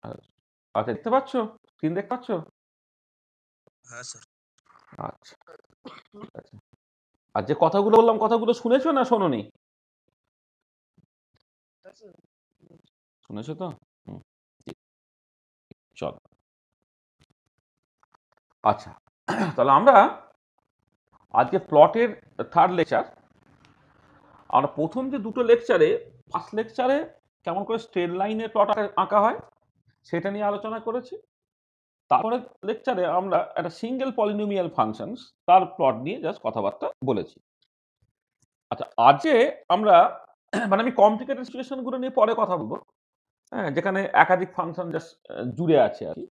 আচ্ছা, দেখতে পাচ্ছ? স্ক্রিন দেখতে পাচ্ছ? হ্যাঁ স্যার। আচ্ছা, ঠিক আছে। আর যে কথাগুলো বললাম কথাগুলো শুনেছো না শোনোনি? শুনেছো তো? হুম, ঠিক। চলো। আচ্ছা, তাহলে আমরা আজকে প্লটের 3rd লেকচার। আমরা প্রথম যে দুটো লেকচারে, ফার্স্ট লেকচারে কেমন করে স্ট্রেট লাইনে প্লট আঁকা হয় সেটা নিয়ে আলোচনা করেছি। তারপরে লেকচারে আমরা একটা সিঙ্গেল পলিনোমিয়াল ফাংশনস তার প্লট নিয়ে জাস্ট কথাবার্তা বলেছি। আচ্ছা, আজকে আমরা মানে আমি কমপ্লিকেটেড সিচুয়েশন গুলো নিয়ে পরে কথা বলবো, হ্যাঁ, যেখানে একাধিক ফাংশন জাস্ট জুড়ে আছে আর কি।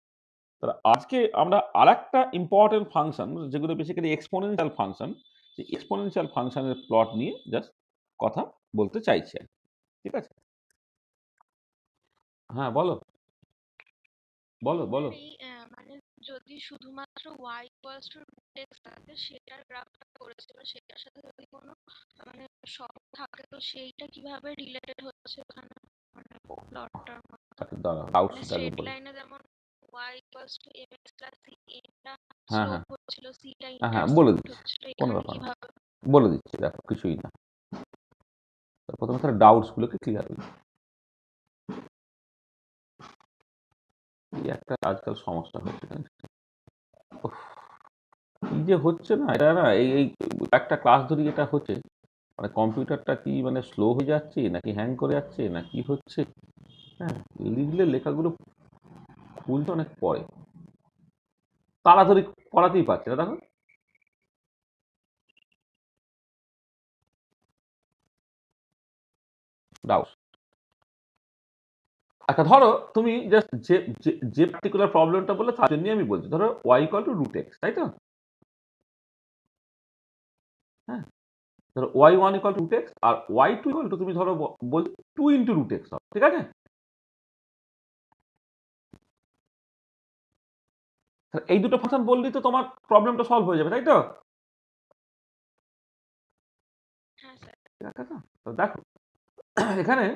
তাহলে আজকে আমরা আরেকটা ইম্পর্টেন্ট ফাংশন যেগুলো বেসিক্যালি এক্সপোনেনশিয়াল ফাংশন, সেই এক্সপোনেনশিয়াল ফাংশনের প্লট নিয়ে জাস্ট কথা বলতে চাইছি আর কি। ঠিক আছে? হ্যাঁ, বলো বলো বলো। মানে যদি শুধুমাত্র y ইকুয়ালস টু x থাকে সেটার গ্রাফটা করেছে, বা সেটার সাথে যদি কোনো মানে সব থাকে তো সেইটা কিভাবে রিলেটেড হচ্ছে ওখানে, মানে প্লটটার মধ্যে। আচ্ছা, দাঁড়াও, ডাউটস মানে আগে স্ট্রেট বলো। লাইনে যেমন y equals to mx plus c, এটা হ্যাঁ স্লোপ হ্যাঁ হচ্ছিল, c টা হ্যাঁ হ্যাঁ, বলে ইন্টারসেপ্ট দিচ্ছি, হচ্ছিল, কোনো এখানে ব্যাপার না, কিভাবে? বলে দিচ্ছি। দেখো, কিছুই না। প্রথমে তার ডাউটস গুলোকে ক্লিয়ার করি। এই একটা আজকাল সমস্যা হচ্ছে, উফ, কি যে হচ্ছে না এটা না, এই এই একটা ক্লাস ধরি এটা হচ্ছে, মানে কম্পিউটারটা কি মানে স্লো হয়ে যাচ্ছে নাকি হ্যাং করে যাচ্ছে না কি হচ্ছে। হ্যাঁ, লিখলে লেখাগুলো খুলতে অনেক পরে, তাড়াতাড়ি করাতেই পারছে না। দেখো, ডাউট। আচ্ছা, ধরো তুমি জাস্ট যে যে যে পার্টিকুলার প্রবলেমটা বললে তার জন্যই আমি বলছি। ধরো y equal to root x, তাই তো? হ্যাঁ, ধরো y one equal to root x আর ওয়াই টু ইকুয়াল টু তুমি ধরো বল 2 × রুট এক্স, ঠিক আছে? এই দুটো ফাংশন বললেই তো তোমার প্রবলেমটা সলভ হয়ে যাবে, তাই তো? হ্যাঁ স্যার। ঠিক আছে তো? তো দেখো, এখানে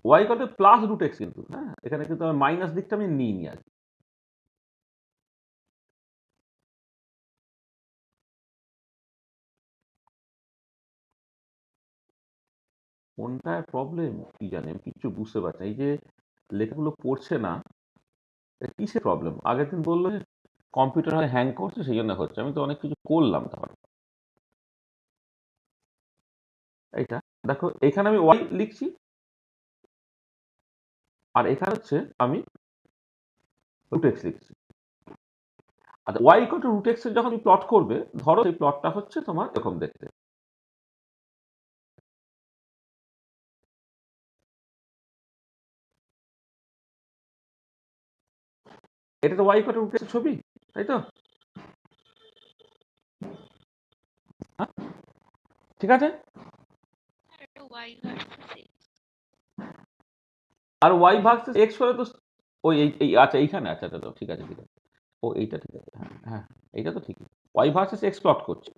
y equal to plus root x, কিন্তু হ্যাঁ এখানে কিন্তু আমি মাইনাস দিকটা আমি নিইনি আর কি। কোনটায় প্রবলেম কি জানি, আমি কিচ্ছু বুঝতে পারছি না। এই যে লেখাগুলো পড়ছে না, কিসের প্রবলেম? আগের দিন বললো যে কম্পিউটার হয় হ্যাং করছে সেই জন্য হচ্ছে, আমি তো অনেক কিছু করলাম তাহলে। এইটা দেখো, এখানে আমি ওয়াই লিখছি আর এখানে হচ্ছে আমি রুট এক্স লিখছি। আচ্ছা, y equal to root x এর যখন তুমি প্লট করবে, ধরো এই প্লটটা হচ্ছে তোমার এরকম দেখতে। এটা তো y equal to root x এর ছবি, তাই তো? হ্যাঁ, ঠিক আছে। এটা y ভার্সেস x। আর ওয়াই ভার্সেস এক্স হলে তো ওই আচ্ছা এইখানে, আচ্ছা আচ্ছা, ঠিক আছে ঠিক আছে। ও এইটা ঠিক আছে, হ্যাঁ হ্যাঁ, এইটা তো ঠিকই। ওয়াই ভার্সেস এক্স প্লট করছে।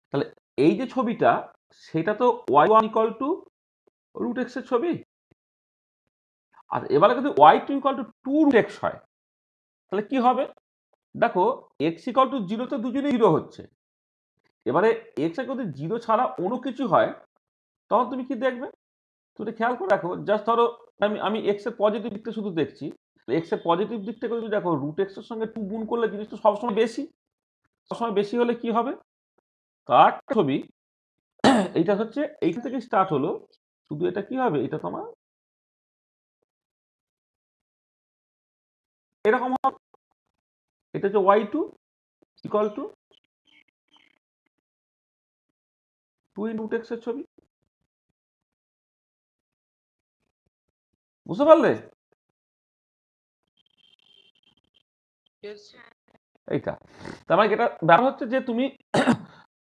তাহলে এই যে ছবিটা, সেটা তো y one equal to root x এর ছবি। আর এবারে যদি y two equal to 2 root x হয়, তাহলে কি হবে? দেখো, এক্স ইকুয়াল টু 0 তো দুজনেই 0 হচ্ছে। এবারে এক্স এর যদি 0 ছাড়া অন্য কিছু হয়, তখন তুমি কি দেখবে? তুমি খেয়াল করে দেখো, জাস্ট ধরো আমি আমি এক্স এর পজিটিভ দিকটা শুধু দেখছি। এক্স এর পজিটিভ দিকটা যদি দেখো, রুট এক্স এর সঙ্গে 2 গুণ করলে জিনিসটা সবসময় বেশি। সবসময় বেশি হলে কি হবে? তার ছবি এইটা হচ্ছে এইখান থেকে স্টার্ট হলো, শুধু এটা কি হবে? এটা তোমার এরকম হবে। এটা হচ্ছে y two equal to 2 × root x এর ছবি। বুঝতে পারলে? এইটা তার মানে এটা ব্যাপার হচ্ছে যে তুমি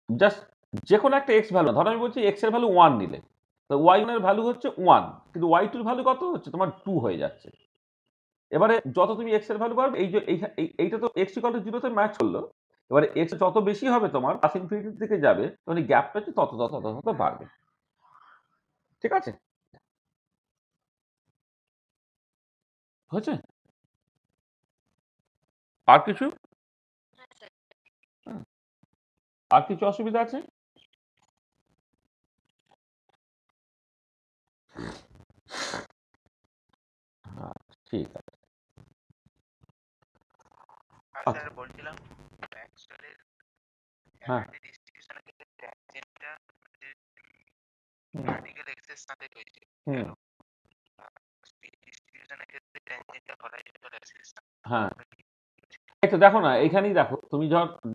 জাস্ট যে কোনো একটা এক্স ভ্যালু, ধরো আমি বলছি এক্স এর ভ্যালু 1 নিলে, তো ওয়াই এর ভ্যালু হচ্ছে 1, কিন্তু ওয়াই টুর ভ্যালু কত হচ্ছে? তোমার 2 হয়ে যাচ্ছে। এবারে যত তুমি এক্স এর ভ্যালু পাবে, এই যে এইটা তো এক্স ইকুয়াল টু 0 তে ম্যাচ করলো। এবারে এক্স যত বেশি হবে তোমার প্লাস ইনফিনিটির দিকে যাবে, তখন এই গ্যাপটা হচ্ছে তত তত তত তত বাড়বে। ঠিক আছে? হয়েছে? আর কিছু? হ্যাঁ স্যার। হ্যাঁ। আর কিছু অসুবিধা আছে? হ্যাঁ, ঠিক আছে। আর আচ্ছা, স্যার বলছিলাম ম্যাক্সওয়েলের হ্যাঁ, এনার্জি ডিস্ট্রিবিউশনের ক্ষেত্রে ট্যানজেন্টটা হুম, ভার্টিক্যাল এক্সেস সাথে রয়েছে হুম, কেন স্পিড ডিস্ট্রিবিউশনের ক্ষেত্রে ট্যানজেন্টটা হরাইজন্টাল অ্যাক্সিস হ্যাঁ। এই তো দেখো না, এইখানেই দেখো তুমি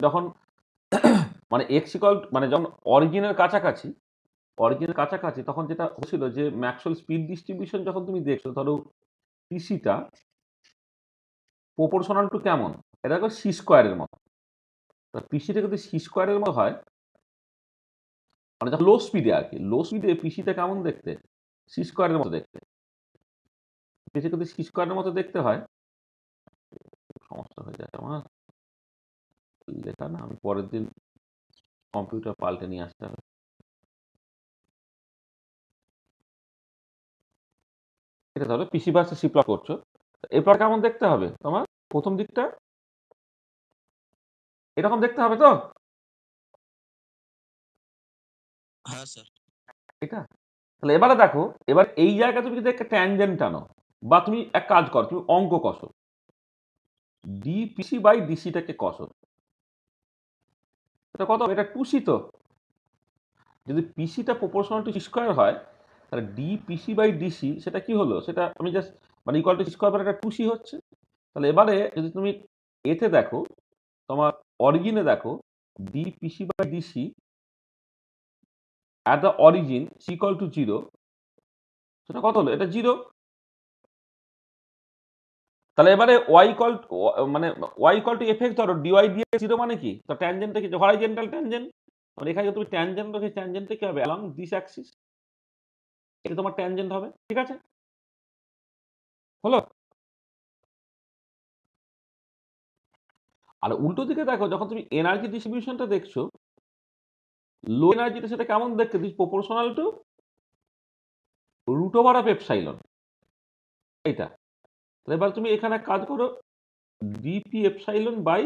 যখন মানে এক্স ইকুয়াল মানে যখন অরিজিনের কাছাকাছি তখন যেটা হচ্ছিল যে ম্যাক্সওয়েল স্পিড ডিস্ট্রিবিউশন যখন তুমি দেখছো, ধরো পিসিটা প্রপোর্শনাল টু কেমন, এটা দেখো সি স্কোয়ারের মতো। পিসিটা যদি সি স্কোয়ারের মতো হয়, মানে যখন লো স্পিডে আর কি, লো স্পিডে পিসিটা কেমন দেখতে, সি স্কোয়ারের মতো দেখতে। পিসি যদি সি স্কোয়ারের মতো দেখতে হয়, সমস্যা হয়ে যায় আমার লেখা না, আমি পরের দিন কম্পিউটার পাল্টে নিয়ে আসতে হবে। এটা ধরো পিসি ভার্সেস সি প্লট করছো, এরপর কেমন দেখতে হবে তোমার, প্রথম দিকটা এরকম দেখতে হবে তো, হ্যাঁ স্যার। এটা। তাহলে এবারে দেখো, এবার এই জায়গায় তুমি যদি একটা ট্যানজেন্ট টানো, বা তুমি এক কাজ করো, তুমি অঙ্ক কষো, ডি পিসি বাই ডিসিটাকে কষো, এটা কত, এটা টুসি তো। যদি পিসিটা প্রপোর্শনাল টু স্কোয়ার হয়, তাহলে ডি পিসি বাই ডিসি সেটা কি হলো, সেটা আমি জাস্ট মানে ইকুয়াল টু স্কোয়ার মানে একটা টুসি হচ্ছে। তাহলে এবারে যদি তুমি এতে দেখো, তোমার অরিজিনে দেখো, d pc by dc at the origin equal to zero, সেটা কত হলো, এটা জিরো। তাহলে এবারে ওয়াই ইকুয়াল মানে y equal to f x ধরো, ডিওয়াই ডিএক্স জিরো মানে কি, তো ট্যানজেন্টটা কি, হরাইজন্টাল ট্যানজেন্ট। মানে এখানে যদি তুমি ট্যানজেন্ট রাখি, ট্যানজেন্টটা কি হবে, অ্যালং দিস অ্যাক্সিস, এটা তোমার ট্যানজেন্ট হবে, ঠিক আছে, হলো। আর উল্টো দিকে দেখো, যখন তুমি এনার্জি ডিস্ট্রিবিউশনটা দেখছো, লো এনার্জিটা সেটা কেমন দেখতে, this proportional to root over of epsilon, এইটা। তাহলে এবার তুমি এখানে কাজ করো, D P epsilon by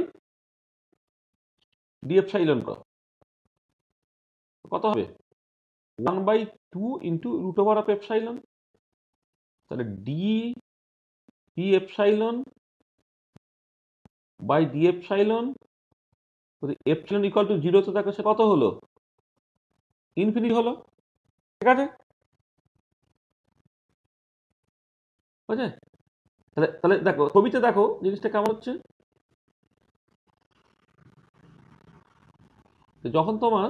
D epsilon করো, কত হবে, 1/2 into root over of epsilon. তাহলে D P epsilon by D epsilon, যদি এপসাইলন ইকুয়াল টু জিরো তো দেখো সে কত হলো, ইনফিনিটি হলো, ঠিক আছে, বুঝলে। তাহলে তাহলে দেখো ছবিতে দেখো জিনিসটা কেমন হচ্ছে, যখন তোমার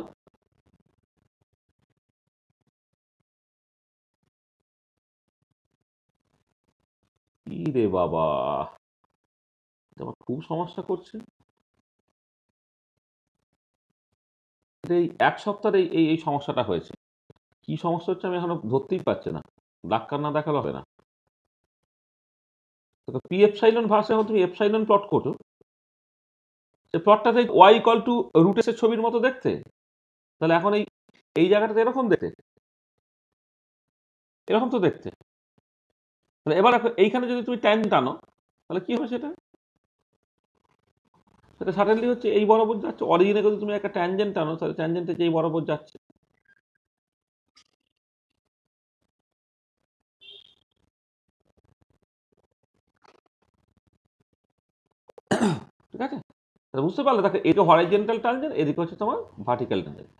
কি রে বাবা, তোমার খুব সমস্যা করছে, এই এক সপ্তাহে এই এই সমস্যাটা হয়েছে। কি সমস্যা হচ্ছে আমি এখনো ধরতেই পারছি না, ডাক্তার না দেখালে হবে না। পি এপসাইলন ভার্সে যখন তুমি এপসাইলন প্লট করো, সে প্লটটাতে ওয়াই ইকুয়াল টু রুট এর ছবির মতো দেখতে। তাহলে এখন এই এই জায়গাটাতে এরকম দেখতে, এরকম তো দেখতে। তাহলে এবার দেখো এইখানে যদি তুমি ট্যান টানো, তাহলে কি হবে সেটা, সেটা সাডেনলি হচ্ছে এই বরাবর যাচ্ছে, অরিজিনে যদি তুমি একটা ট্যানজেন্ট টানো, তাহলে ট্যানজেন্ট থেকে এই বরাবর যাচ্ছে। ঠিক আছে, তাহলে বুঝতে পারলে, দেখো এটা হরাইজেন্টাল ট্যানজেন্ট, এদিকে হচ্ছে তোমার ভার্টিক্যাল ট্যানজেন্ট,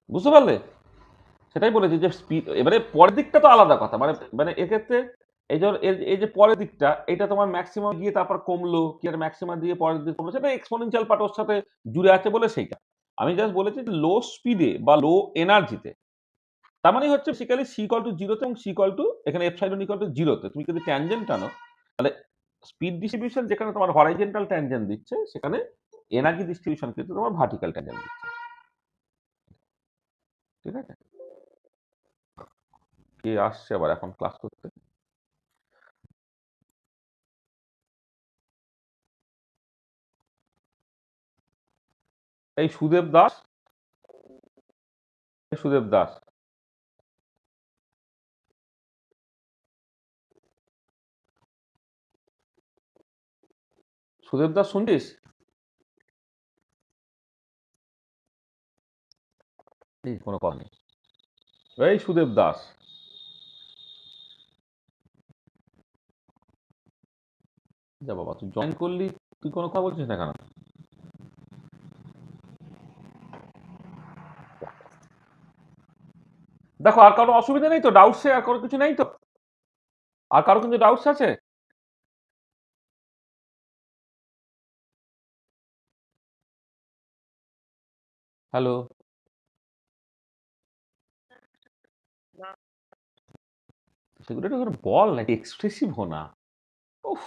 বুঝতে পারলে। সেটাই বলেছি যে স্পিড, এবারে পরের দিকটা তো আলাদা কথা, মানে মানে এক্ষেত্রে এই যে এই যে পরের দিকটা, এটা তোমার ম্যাক্সিমাম গিয়ে তারপর কমলো, কি আর ম্যাক্সিমাম দিয়ে পরের দিকে কমলো, সেটা এক্সপোনেনশিয়াল পার্ট ওর সাথে জুড়ে আছে বলে সেইটা। আমি জাস্ট বলেছি লো স্পিডে বা লো এনার্জিতে, তার মানে হচ্ছে বেসিক্যালি সি ইকুয়াল টু জিরোতে এবং সি ইকুয়াল টু এখানে এপসাইলন ইকুয়াল টু জিরোতে, তুমি যদি ট্যানজেন্ট টানো, তাহলে স্পিড ডিস্ট্রিবিউশন যেখানে তোমার হরাইজেন্টাল ট্যানজেন্ট দিচ্ছে, সেখানে এনার্জি ডিস্ট্রিবিউশন কিন্তু তোমার ভার্টিক্যাল ট্যানজেন্ট দিচ্ছে, ঠিক আছে। কে আসছে আবার এখন ক্লাস করতে, এই সুদেব দাস, সুদেব দাস সুদেব দাস শুনছিস? এই কোনো কথা নেই। এই সুদেব দাস, যা বাবা তুই জয়েন করলি, তুই কোনো কথা বলছিস না কেন? দেখো আর কারো অসুবিধা নেই তো, ডাউটসে আর কারো কিছু নেই তো, আর কারো কিন্তু ডাউটস আছে? হ্যালো, সেগুলো একটু করে বল না, এক্সপ্রেসিভ হো না। উফ।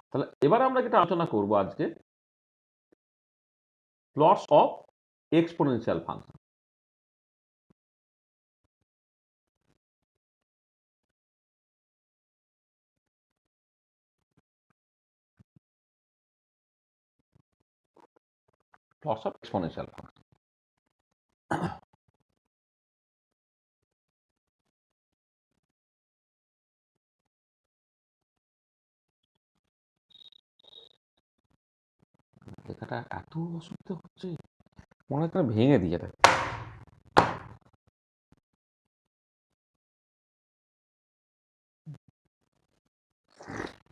তাহলে এবার আমরা যেটা আলোচনা করব আজকে, plots of exponential function. Plots of exponential function. লেখাটা এত অসুবিধা হচ্ছে, মনে হয় যেন ভেঙে দিয়ে এটা।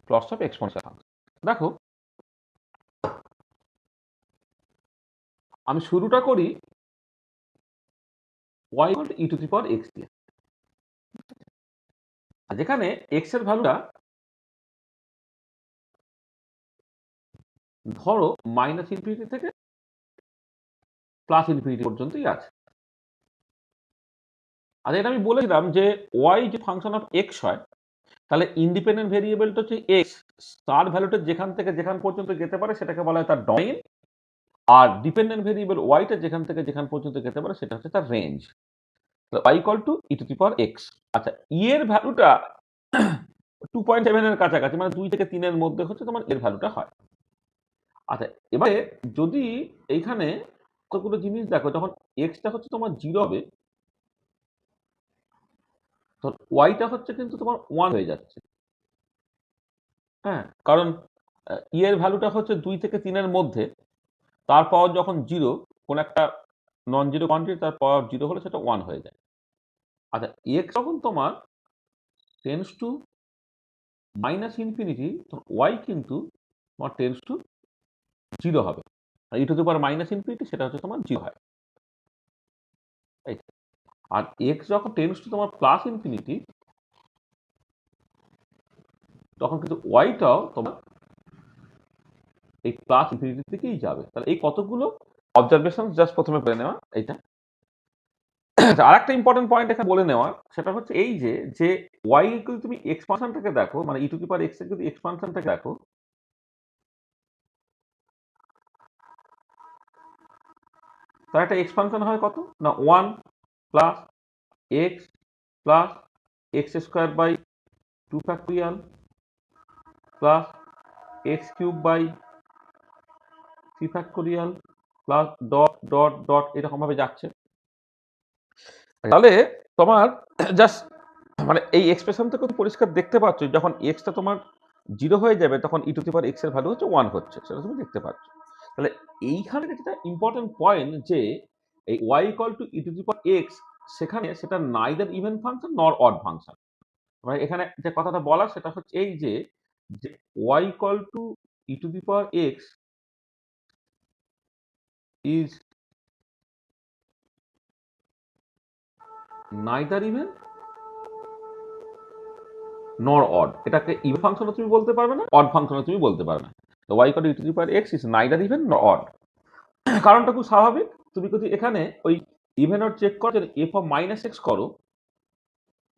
Plots of exponential function. দেখো আমি শুরুটা করি y = e two the power x দিয়ে। আর যেখানে x এর ভ্যালুটা ধরো -ইনফিনিটি থেকে +ইনফিনিটি পর্যন্তই আছে। আর এটা আমি বলেছিলাম যে y যে ফাংশন অফ x হয়, তাহলে ইন্ডিপেন্ডেন্ট ভেরিয়েবলটা হচ্ছে x, তার ভ্যালুটা যেখান থেকে যেখান পর্যন্ত যেতে পারে সেটাকে বলা হয় তার ডোমেইন, আর ডিপেন্ডেন্ট ভেরিয়েবল ওয়াইটা যেখান থেকে যেখান পর্যন্ত যেতে পারে সেটা হচ্ছে তার range. y = e two the power x। আচ্ছা, e এর ভ্যালুটা 2.7 এর কাছাকাছি, মানে 2 থেকে 3 এর মধ্যে হচ্ছে তোমার এর ভ্যালুটা হয়। আচ্ছা, এবারে যদি এইখানে কতগুলো জিনিস দেখো, যখন এক্সটা হচ্ছে তোমার 0 হবে, তখন ওয়াইটা হচ্ছে কিন্তু তোমার 1 হয়ে যাচ্ছে। হ্যাঁ, কারণ ই এর ভ্যালুটা হচ্ছে 2 থেকে 3 এর মধ্যে, তার পাওয়ার যখন 0, কোন একটা নন জিরো কোয়ান্টিটি তার পাওয়ার 0 হলে সেটা 1 হয়ে যায়। আচ্ছা, এক্স যখন তোমার টেন্ডস টু -ইনফিনিটি, তখন ওয়াই কিন্তু তোমার টেন্ডস টু 0 হবে। ই টু দি পাওয়ার -ইনফিনিটি সেটা হচ্ছে তোমার 0 হয়। আর এক্স যখন টেন্ডস টু তোমার +ইনফিনিটি, তখন কিন্তু ওয়াইটাও তোমার এই +ইনফিনিটির দিকেই যাবে। তাহলে এই কতগুলো অবজারভেশন জাস্ট প্রথমে বলে নেওয়া এইটা। আর একটা ইম্পর্টেন্ট পয়েন্ট এখানে বলে নেওয়া, সেটা হচ্ছে এই যে ওয়াই যদি তুমি এক্সপানশনটাকে দেখো, মানে E to the power x এর যদি এক্সপানশনটাকে দেখো, তার একটা এক্সপানশন হয় কত না, 1 plus x plus x² / 2 factorial plus x³ / 3 factorial plus dot dot dot এরকম ভাবে যাচ্ছে। তাহলে তোমার জাস্ট মানে এই এক্সপ্রেশন থেকে তুমি পরিষ্কার দেখতে পাচ্ছ, যখন এক্সটা তোমার 0 হয়ে যাবে তখন ই টু দি পাওয়ার এক্স এর ভ্যালু হচ্ছে 1 হচ্ছে, সেটা তুমি দেখতে পাচ্ছ। তাহলে এইখানে যেটা ইম্পর্টেন্ট পয়েন্ট, যে এই y = e two the power x, সেখানে সেটা নাইদার ইভেন ফাংশন নর অড ফাংশন। মানে এখানে যে কথাটা বলা সেটা হচ্ছে এই যে y = e two the power x is neither even নর অড। এটাকে ইভেন ফাংশনও তুমি বলতে পারবে না, অড ফাংশনও তুমি বলতে পারবে না। তো y = e two the power x is neither even নর অড। কারণটা খুব স্বাভাবিক, তুমি যদি এখানে ওই ইভেন অড চেক করো, f অফ -x করো,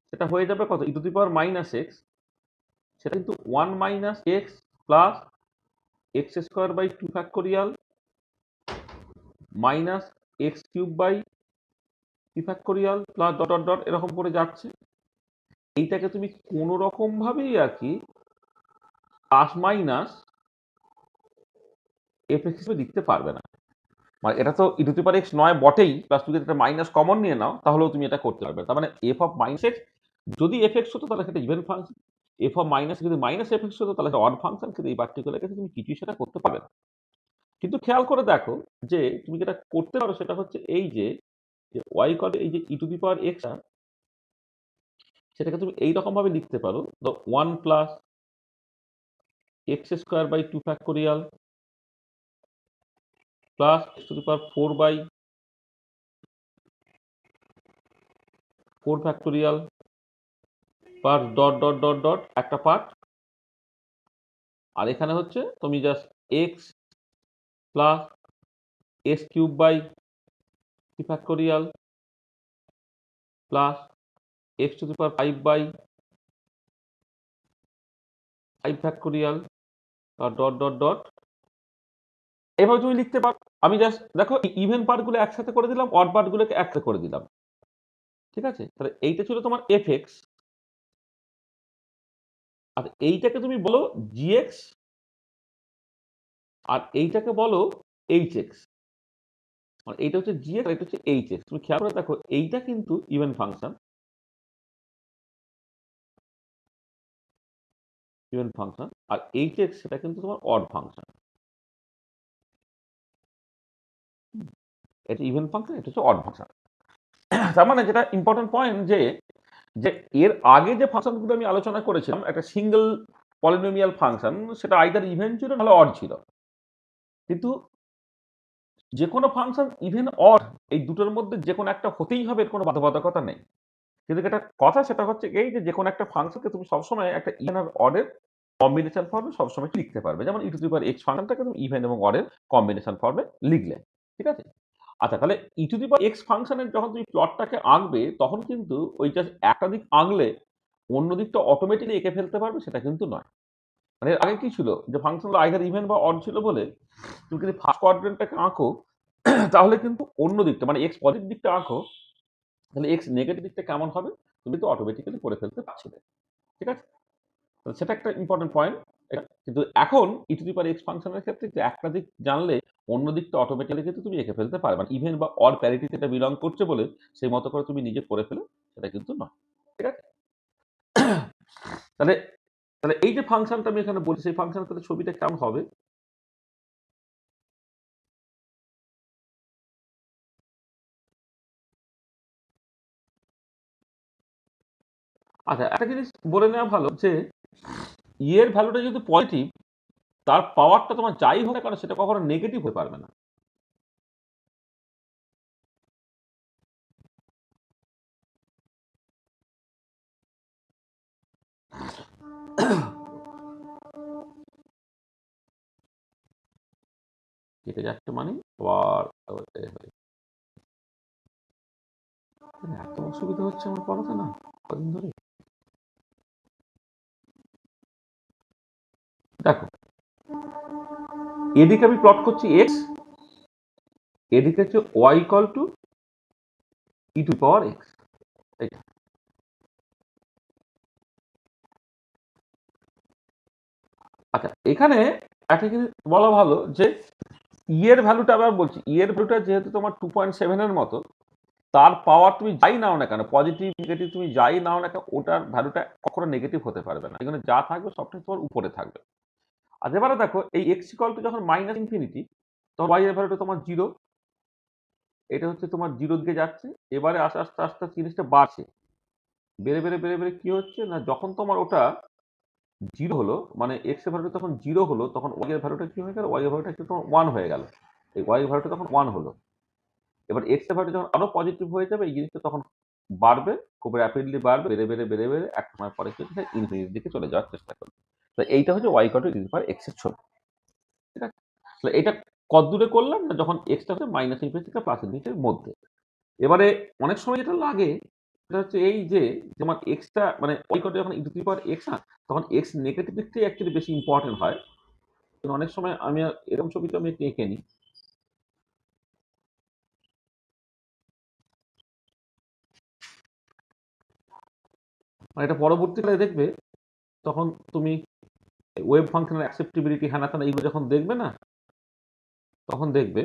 সেটা হয়ে যাবে কত, e two the power -x, সেটা কিন্তু 1 - x plus x² / 2 factorial minus x³ / 3 factorial plus dot dot dot এরকম করে যাচ্ছে। এইটাকে তুমি কোনো রকম ভাবেই আর কি প্লাস মাইনাস fx হিসেবে লিখতে পারবে না। মানে এটা তো ই টু দি পাওয়ার এক্স নয় বটেই, প্লাস তুমি যদি একটা মাইনাস কমন নিয়ে নাও তাহলেও তুমি এটা করতে পারবে। তার মানে f অফ -x যদি fx হতো তাহলে সেটা even function, F of minus যদি মাইনাস এফ এক্স হতো তাহলে একটা অড ফাংশন, কিন্তু এই পার্টিকুলার ক্ষেত্রে তুমি কিছুই সেটা করতে পারবে না। কিন্তু খেয়াল করে দেখো যে তুমি যেটা করতে পারো সেটা হচ্ছে এই যে ওয়াই ইকুয়াল এই যে e to the power x, সেটাকে তুমি এইরকম ভাবে লিখতে পারো, তো 1 plus x square by 2 factorial plus x to the power 4 by 4 factorial plus dot dot dot dot একটা পার্ট, আর এখানে হচ্ছে তুমি just x plus x cube by 3 factorial plus x to the power 5 by 5 factorial dot dot dot. এভাবে তুমি লিখতে পারো। আমি জাস্ট দেখো ইভেন পার্টগুলো একসাথে করে দিলাম, অড পার্টগুলোকে একসাথে করে দিলাম, ঠিক আছে? তাহলে এইটা ছিল তোমার এফ এক্স, আর এইটাকে তুমি বলো জিএক্স, আর এইটাকে বলো এইচ এক্স। মানে এইটা হচ্ছে জিএক্স আর এটা হচ্ছে এইচ এক্স। তুমি খেয়াল করে দেখো এইটা কিন্তু ইভেন ফাংশন, ইভেন ফাংশন, আর এইচ এক্স সেটা কিন্তু তোমার অড ফাংশন। এটা ইভেন ফাংশন, এটা হচ্ছে অড ফাংশন। তার মানে যেটা ইম্পর্টেন্ট পয়েন্ট যে যে এর আগে যে ফাংশনগুলো আমি আলোচনা করেছিলাম, একটা সিঙ্গেল পলিনোমিয়াল ফাংশন, সেটা আইদার ইভেন ছিল নাহলে অড ছিল। কিন্তু যে কোনো ফাংশন ইভেন অড এই দুটোর মধ্যে যে কোনো একটা হতেই হবে, এর কোনো বাধ্যবাধকতা নেই। কিন্তু একটা কথা সেটা হচ্ছে এই যে কোনো একটা ফাংশনকে তুমি সবসময় একটা ইভেন আর অডের কম্বিনেশন ফর্মে সবসময় লিখতে পারবে। যেমন ই টু দি পাওয়ার এক্স ফাংশনটাকে তুমি ইভেন এবং অডের কম্বিনেশন ফর্মে লিখলে, ঠিক আছে? আচ্ছা, তাহলে e to the power x ফাংশনের যখন তুমি প্লটটাকে আঁকবে তখন কিন্তু ওই জাস্ট একটা দিক আঁকলে অন্য দিকটা অটোমেটিকলি এঁকে ফেলতে পারবে সেটা কিন্তু নয়। মানে এর আগে কি ছিল যে ফাংশনগুলো আইদার ইভেন বা অড ছিল বলে তুমি যদি ফার্স্ট কোয়াড্রেন্টটাকে আঁকো তাহলে কিন্তু অন্য দিকটা মানে এক্স পজিটিভ দিকটা আঁকো, তাহলে এক্স নেগেটিভ দিকটা কেমন হবে তুমি তো অটোমেটিক্যালি করে ফেলতে পারছিলে, ঠিক আছে? তো সেটা একটা ইম্পর্টেন্ট পয়েন্ট। কিন্তু এখন ই টু দি পাওয়ার এক্স ফাংশনের ক্ষেত্রে কিন্তু একটা দিক জানলে অন্য দিকটা অটোমেটিক্যালি কিন্তু তুমি এঁকে ফেলতে পারবে। মানে ইভেন বা অড প্যারিটি যেটা বিলং করছে বলে সেই মতো করে তুমি নিজে করে ফেলে সেটা কিন্তু নয়, ঠিক আছে? তাহলে তাহলে এই যে ফাংশনটা আমি এখানে বলছি সেই ফাংশনের তাহলে ছবিটা কেমন হবে? আচ্ছা, একটা জিনিস বলে নেওয়া ভালো যে এর ভ্যালুটা যদি পজিটিভ, তার পাওয়ারটা তোমার যাই হোক না কেন সেটা কখনো নেগেটিভ হতে পারবে না। কেটে যাচ্ছে মানে আবার এত অসুবিধা হচ্ছে আমার পড়াতে না কদিন ধরে। দেখো এদিকে আমি প্লট করছি এক্স, এদিকে হচ্ছে y equal to E to power x. আচ্ছা, এখানে একটা জিনিস বলা ভালো যে এর ভ্যালুটা আবার বলছি, এর ভ্যালুটা যেহেতু তোমার 2.7 এর মতো, তার পাওয়ার তুমি যাই নাও না কেন, পজিটিভ নেগেটিভ তুমি যাই নাও না কেন, ওটার ভ্যালুটা কখনো নেগেটিভ হতে পারবে না। এখানে যা থাকবে সবটাই তোমার উপরে থাকবে। আর এবারে দেখো এই এক্স ইকুয়াল টু যখন মাইনাস ইনফিনিটি, তখন ওয়াই এর ভ্যালুটা তোমার জিরো, এটা হচ্ছে তোমার জিরোর দিকে যাচ্ছে। এবারে আস্তে আস্তে আস্তে জিনিসটা বাড়ছে, বেড়ে বেড়ে বেড়ে বেড়ে কি হচ্ছে না, যখন তোমার ওটা জিরো হলো মানে এক্স এর ভ্যালুটা তখন জিরো হলো, তখন ওয়াই এর ভ্যালুটা কি হয়ে গেল, ওয়াই এর ভ্যালুটা কিন্তু তখন ওয়ান হয়ে গেল। এই ওয়াই এর ভ্যালুটা তখন ওয়ান হলো। এবার এক্স এর ভ্যালু যখন আরো পজিটিভ হয়ে যাবে, এই জিনিসটা তখন বাড়বে, খুব র্যাপিডলি বাড়বে, বেড়ে বেড়ে বেড়ে বেড়ে এক সময় পরে কিন্তু ইনফিনিটির দিকে চলে যাওয়ার চেষ্টা করবে। তো এইটা হচ্ছে y equal to E to the power x এর ছবি, ঠিক আছে? তাহলে এটা কত দূরে করলাম না, যখন এক্সটা হচ্ছে মাইনাস ইনফিনিটি থেকে প্লাস ইনফিনিটির মধ্যে। এবারে অনেক সময় যেটা লাগে সেটা হচ্ছে এই যে যেমন এক্সটা মানে ওই কটা যখন ই টু দি পাওয়ার এক্স না, তখন এক্স নেগেটিভ দিকটাই অ্যাকচুয়ালি বেশি ইম্পর্টেন্ট হয়। অনেক সময় আমি এরকম ছবিটা আমি একটু এঁকে নিই। মানে এটা পরবর্তীকালে দেখবে তখন তুমি ওয়েব ফাংশনের অ্যাকসেপ্টেবিলিটি হ্যানা ত্যানা এগুলো যখন দেখবে না, তখন দেখবে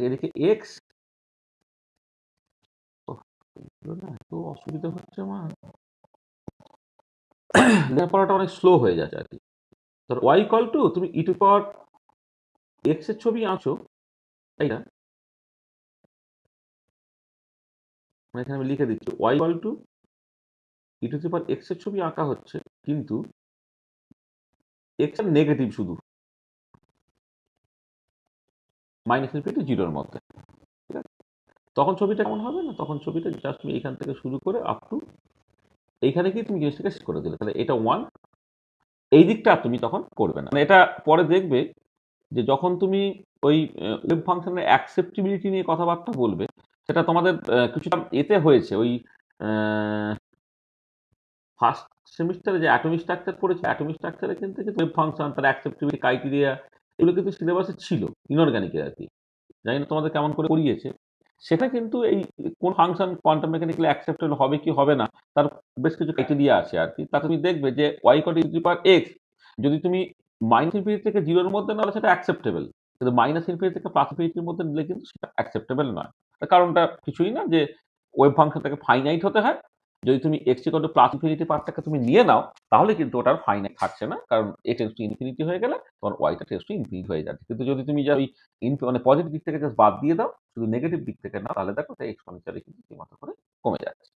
এদিকে এক্স এগুলো না এত অসুবিধা হচ্ছে আমার, লেখাপড়াটা অনেক স্লো হয়ে যাচ্ছে আর কি। ধর ওয়াই ইকুয়াল টু তুমি ই টু পাওয়ার এক্স এর ছবি আঁকছো, তাই না? মানে এখানে আমি লিখে দিচ্ছি y equal to E to the power x এর ছবি আঁকা হচ্ছে, কিন্তু এক্স এর নেগেটিভ শুধু, মাইনাস ইনফিনিটি জিরোর মধ্যে, ঠিক আছে? তখন ছবিটা কেমন হবে না, তখন ছবিটা জাস্ট তুমি এখান থেকে শুরু করে আপ টু এইখানে গিয়ে তুমি জিনিসটাকে শেষ করে দিলে, তাহলে এটা ওয়ান, এই দিকটা আর তুমি তখন করবে না। মানে এটা পরে দেখবে যে যখন তুমি ওই ওয়েব ফাংশনের অ্যাকসেপ্টেবিলিটি নিয়ে কথাবার্তা বলবে, সেটা তোমাদের কিছুটা এতে হয়েছে ওই ফার্স্ট সেমিস্টারে যে অ্যাটমিক স্ট্রাকচার পড়েছে, অ্যাটমিক স্ট্রাকচারে কিন্তু ওয়েব ফাংশন তার অ্যাকসেপ্টেবিলিটি ক্রাইটেরিয়া এগুলো কিন্তু সিলেবাসে ছিল ইনঅর্গানিকের আর কি। জানি না তোমাদের কেমন করে পড়িয়েছে, সেটা কিন্তু এই কোন ফাংশন কোয়ান্টাম মেকানিক্যালি অ্যাকসেপ্টেবল হবে কি হবে না তার বেশ কিছু ক্রাইটেরিয়া আছে আর কি। তা তুমি দেখবে যে Y equal to E to the power x যদি তুমি মাইনাস ইনফিনিটি থেকে জিরোর মধ্যে নাহলে সেটা অ্যাকসেপ্টেবল, কিন্তু মাইনাস ইনফিনিটি থেকে প্লাস ইনফিনিটির মধ্যে নিলে কিন্তু সেটা অ্যাকসেপ্টেবল নয়। তার কারণটা কিছুই না, যে ওয়েব ফাংশনটাকে ফাইনাইট হতে হয়। যদি তুমি X equal to plus infinity পার্টটাকে তুমি নিয়ে নাও, তাহলে কিন্তু ওটার ফাইনাইট থাকছে না, কারণ এ টেন্স টু ইনফিনিটি হয়ে গেলে তোমার ওয়াইটা টেন্স টু ইনফিনিটি হয়ে যাচ্ছে। কিন্তু যদি তুমি যা ওই মানে পজিটিভ দিক থেকে জাস্ট বাদ দিয়ে দাও, শুধু নেগেটিভ দিক থেকে না, তাহলে দেখো তাই এক্সপোনেনশিয়ালি কিন্তু রীতিমতো করে কমে যাচ্ছে।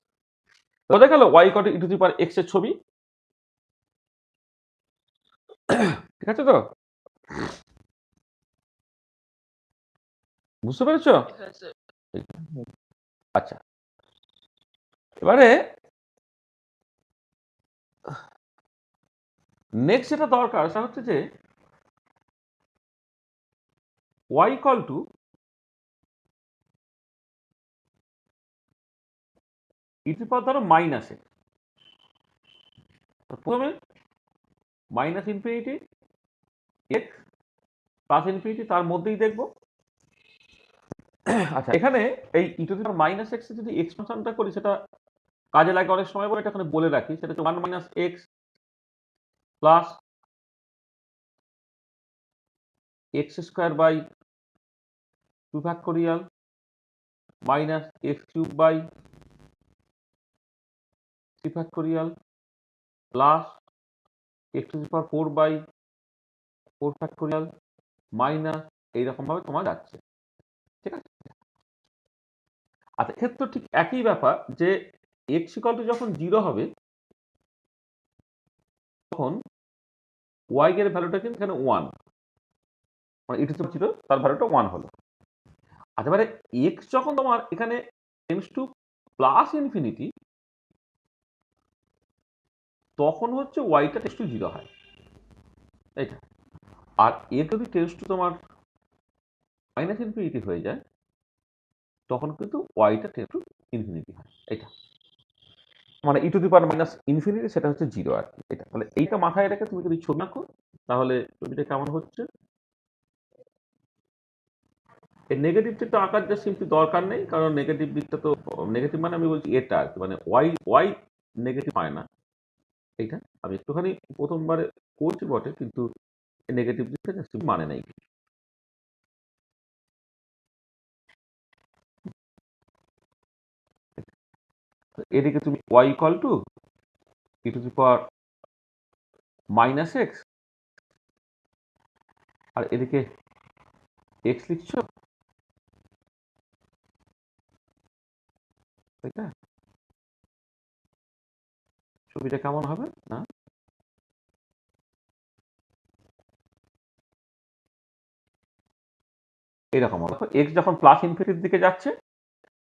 তো দেখা গেল y equal to E to the power x এর ছবি, ঠিক আছে? তো বুঝতে পেরেছো? আচ্ছা, এবারে নেক্সট যেটা দরকার সেটা হচ্ছে যে Y equal to E to the power ধরো মাইনাস এ, প্রথমে minus infinity X plus infinity তার মধ্যেই দেখবো। আচ্ছা, এখানে এই ই to the power minus X যদি এক্সপানশনটা করি, সেটা কাজে লাগে অনেক সময় বলে এটা এখানে বলে রাখি, সেটা হচ্ছে one minus x plus x square by two factorial minus x cube by three factorial plus x to the power four by four factorial minus এইরকম ভাবে তোমার যাচ্ছে, ঠিক আছে? আচ্ছা, ক্ষেত্রে ঠিক একই ব্যাপার, যে এক্স ইকুয়াল টু যখন জিরো হবে তখন ওয়াই এর ভ্যালুটা কিন্তু এখানে ওয়ান, মানে ইট ছিল তার ভ্যালুটা ওয়ান হলো। আচ্ছা, এবারে এক্স যখন তোমার এখানে টেন্স টু প্লাস ইনফিনিটি, তখন হচ্ছে ওয়াইটা টেন্স টু জিরো হয়, এইটা। আর এ যদি টেন্স টু তোমার মাইনাস ইনফিনিটি হয়ে যায়, তখন কিন্তু ওয়াইটা টেন্স টু ইনফিনিটি হয়, এটা মানে E to the power minus infinity, সেটা হচ্ছে জিরো আর কি, এটা। তাহলে এইটা মাথায় রেখে তুমি যদি ছবি আঁকো, তাহলে ছবিটা কেমন হচ্ছে। এই নেগেটিভ দিকটা আঁকার যা সিম্পলি দরকার নেই, কারণ নেগেটিভ দিকটা তো নেগেটিভ মানে আমি বলছি এটা আর কি, মানে ওয়াই ওয়াই নেগেটিভ হয় না, এইটা আমি একটুখানি প্রথমবারে করছি বটে, কিন্তু নেগেটিভ দিকটা জাস্ট মানে নেই। এদিকে তুমি Y equal to E to the power minus X, আর এদিকে এক্স লিখছো, তাই না? ছবিটা কেমন হবে না, এরকম হবে। এক্স যখন প্লাস ইনফিনিটির দিকে যাচ্ছে,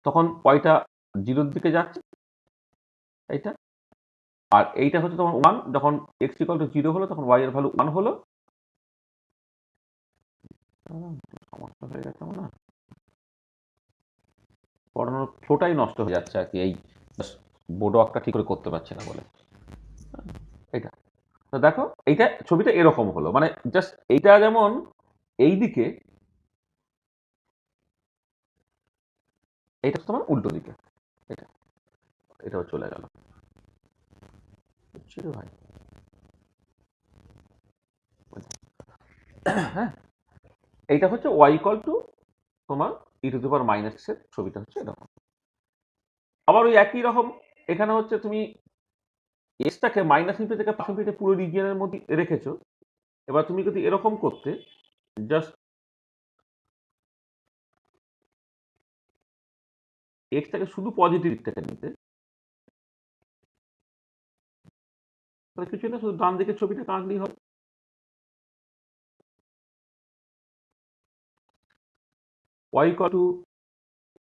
তখন ওয়াইটা জিরোর দিকে যাচ্ছে, এইটা। আর এইটা হচ্ছে তোমার ওয়ান, যখন এক্স ইকুয়াল টু জিরো হলো তখন ওয়াই এর ভ্যালু ওয়ান হলো। সমস্যা হয়ে গেছে না, পড়ানোর ফ্লোটাই নষ্ট হয়ে যাচ্ছে আর কি, এই বোর্ড ওয়ার্কটা ঠিক করে করতে পারছি না বলে। এটা তো দেখো, এইটা ছবিটা এরকম হলো, মানে জাস্ট এইটা যেমন এই দিকে, এইটা তোমার উল্টো দিকে, এটা এটাও চলে গেল, বুঝছো ভাই? হ্যাঁ, এইটা হচ্ছে ওয়াই ইকুয়াল টু তোমার e to the power minus এর ছবিটা হচ্ছে এরকম। আবার ওই একই রকম এখানে হচ্ছে তুমি এক্সটাকে মাইনাস ইনফিনিটি থেকে প্লাস ইনফিনিটি পুরো রিজিয়নের মধ্যে রেখেছো। এবার তুমি যদি এরকম করতে, জাস্ট এক্সটাকে শুধু পজিটিভ দিক থেকে নিতে, তাহলে কিছু না, শুধু ডান দিকের ছবিটা আঁকলেই হবে। y equal to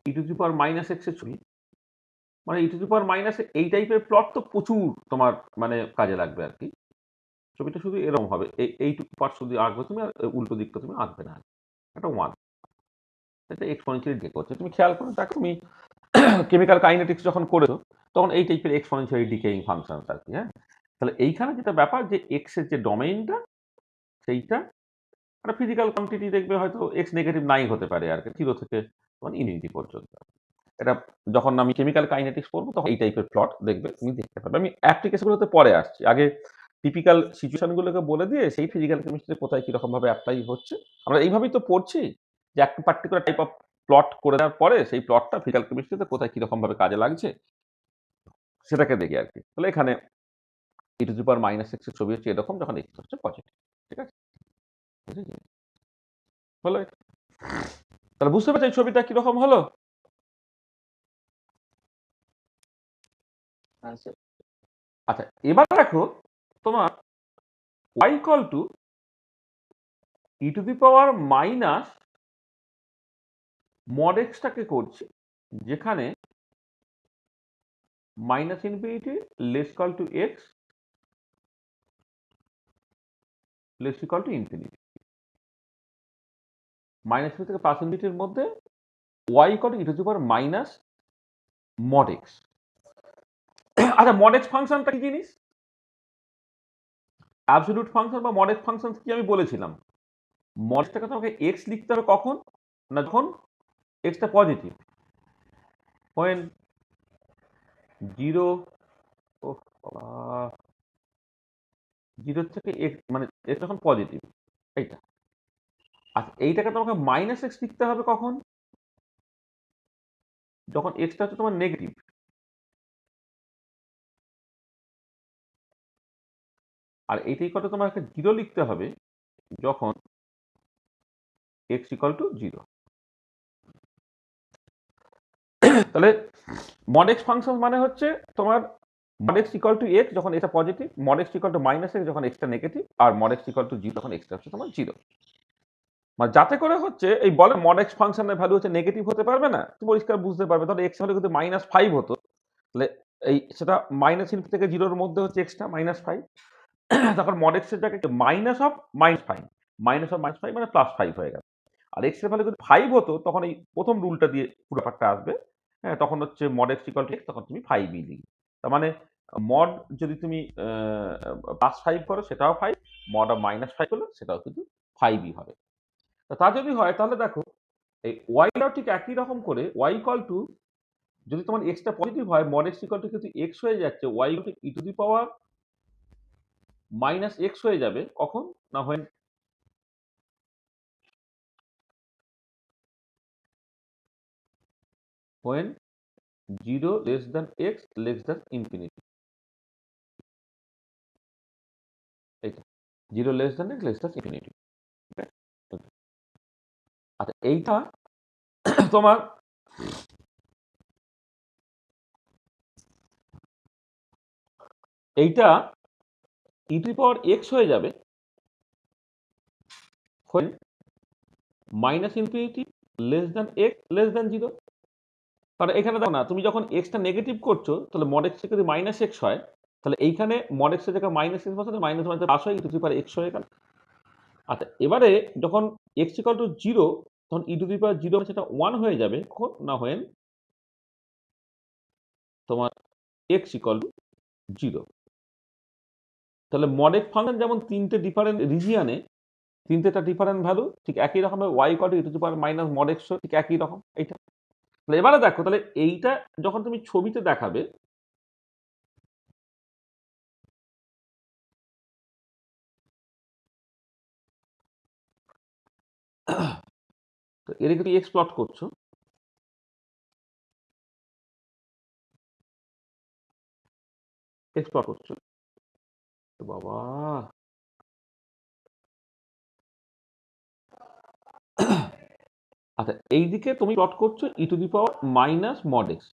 E to the power minus x এর ছবি, মানে E to the power minus এই টাইপের প্লট তো প্রচুর তোমার মানে কাজে লাগবে আর কি। ছবিটা শুধু এরকম হবে, এইটুকু পার্ট শুধু আঁকবে তুমি, আর উল্টো দিকটা তুমি আঁকবে না। এটা ওয়ান, এটা এক্সপোনেনশিয়ালি ডিকে করছে। তুমি খেয়াল করে দেখো, তুমি কেমিক্যাল কাইনেটিক্স যখন করেছো তখন এই টাইপের এক্সপোনেনশিয়ালি ডিকেইং ফাংশন আর কি। হ্যাঁ, তাহলে এইখানে যেটা ব্যাপার যে এক্স এর যে ডোমেইনটা সেইটা একটা ফিজিক্যাল কোয়ান্টিটি দেখবে, হয়তো এক্স নেগেটিভ নাই হতে পারে আর কি, 0 থেকে ইনফিনিটি পর্যন্ত। এটা যখন আমি কেমিক্যাল কাইনেটিক্স পড়বো তখন এই টাইপের প্লট দেখবে, তুমি দেখতে পাবে। আমি অ্যাপ্লিকেশনগুলোতে পরে আসছি, আগে টিপিক্যাল সিচুয়েশনগুলোকে বলে দিয়ে সেই ফিজিক্যাল কেমিস্ট্রি কোথায় কিরকম ভাবে অ্যাপ্লাই হচ্ছে আমরা এইভাবেই তো পড়ছি, যে একটা পার্টিকুলার টাইপ অফ প্লট করে দেওয়ার পরে সেই প্লটটা ফিজিক্যাল কেমিস্ট্রিতে কোথায় কিরকম ভাবে কাজে লাগছে সেটাকে দেখি আর কি। তাহলে এখানে ই to the power minus x এর ছবি হচ্ছে এরকম যখন এক্স হচ্ছে পজিটিভ। ঠিক আছে, বুঝেছি? হলো এটা? তাহলে বুঝতে পারছি এই ছবিটা কিরকম হলো। আচ্ছা, এবার দেখো তোমার y equal to E to the power minus mod এক্সটাকে করছি, যেখানে minus infinity less equal to X less equal to infinity, minus থেকে প্লাস ইনফিনিটির মধ্যে y equal to E to the power minus mod X. আচ্ছা, mod X ফাংশনটা কি জিনিস? অ্যাবসলিউট ফাংশন বা মড এক্স ফাংশন কি আমি বলেছিলাম, মড এক্সটাকে তোমাকে এক্স লিখতে হবে কখন না, যখন এক্সটা পজিটিভ, when 0 0 থেকে এক্স মানে এক্স যখন পজিটিভ, এইটা। আচ্ছা, এইটাকে তোমাকে মাইনাস এক্স লিখতে হবে কখন, যখন এক্সটা হচ্ছে তোমার নেগেটিভ। আর এইটাই কত তোমাকে 0 লিখতে হবে যখন এক্স ইকুয়াল টু 0। তাহলে মড এক্স ফাংশন মানে হচ্ছে তোমার mod x equal to X যখন এটা positive, mod x equal to minus x যখন এক্সটা নেগেটিভ, আর মড এক্স ইকুয়াল টু 0 যখন এক্সটা হচ্ছে তোমার 0। মানে যাতে করে হচ্ছে এই বলে মড এক্স ফাংশনের ভ্যালু হচ্ছে নেগেটিভ হতে পারবে না, তুমি পরিষ্কার বুঝতে পারবে। ধরো এক্স ভ্যালু যদি -5 হতো, তাহলে এই সেটা মাইনাস ইনফিনিটি থেকে 0 এর মধ্যে হচ্ছে এক্সটা -5, তখন মড এক্স এর জায়গায় মাইনাস অফ -5, মাইনাস অফ -5 মানে +5 হয়ে গেল। আর এক্স এর ভ্যালু যদি 5 হতো, তখন এই প্রথম রুলটা দিয়ে পুরো ব্যাপারটা আসবে। হ্যাঁ, তখন হচ্ছে mod x equal to x, তখন তুমি 5ই লিখবে। তার মানে মড যদি তুমি +5 করো সেটাও 5, মড অফ -5 করলে সেটাও কিন্তু 5ই হবে। তা যদি হয় তাহলে দেখো এই ওয়াইটাও ঠিক একই রকম করে ওয়াই ইকুয়াল টু, যদি তোমার এক্সটা পজিটিভ হয় মড এক্স ইকুয়াল টু কিন্তু এক্স হয়ে যাচ্ছে, y e to the power minus x হয়ে যাবে কখন না, when 0 less than x less than infinity, এইটা 0 less than x less than infinity। আচ্ছা, এইটা তোমার এইটা ই টু দি পাওয়ার এক্স হয়ে যাবে when minus infinity less than x less than 0। কারণ এখানে দেখো না, তুমি যখন এক্সটা নেগেটিভ করছো তাহলে মড এক্স যদি মাইনাস এক্স হয়, তাহলে এইখানে মড এক্স এর জায়গায় মাইনাস এক্স বসাতে মাইনাস মাইনাস প্লাস হয়, e to the power x হয়ে গেল। আচ্ছা, এবারে যখন এক্স ইকুয়াল টু 0, তখন ই টু দি পাওয়ার 0 সেটা 1 হয়ে যাবে কখন না, when তোমার এক্স ইকুয়াল টু 0। তাহলে মড এক্স ফাংশন যেমন তিনটে ডিফারেন্ট রিজিয়ানে তিনটেটা ডিফারেন্ট ভ্যালু, ঠিক একই রকম y equal to E to the power minus mod x ঠিক একই রকম এইটা। তাহলে এবারে দেখো, তাহলে এইটা যখন তুমি ছবিতে দেখাবে, তো এদিকে তুমি এক্স প্লট করছো, এক্স প্লট করছো। বাবা, আচ্ছা এইদিকে তুমি প্লট করছো ই to the power minus mod X.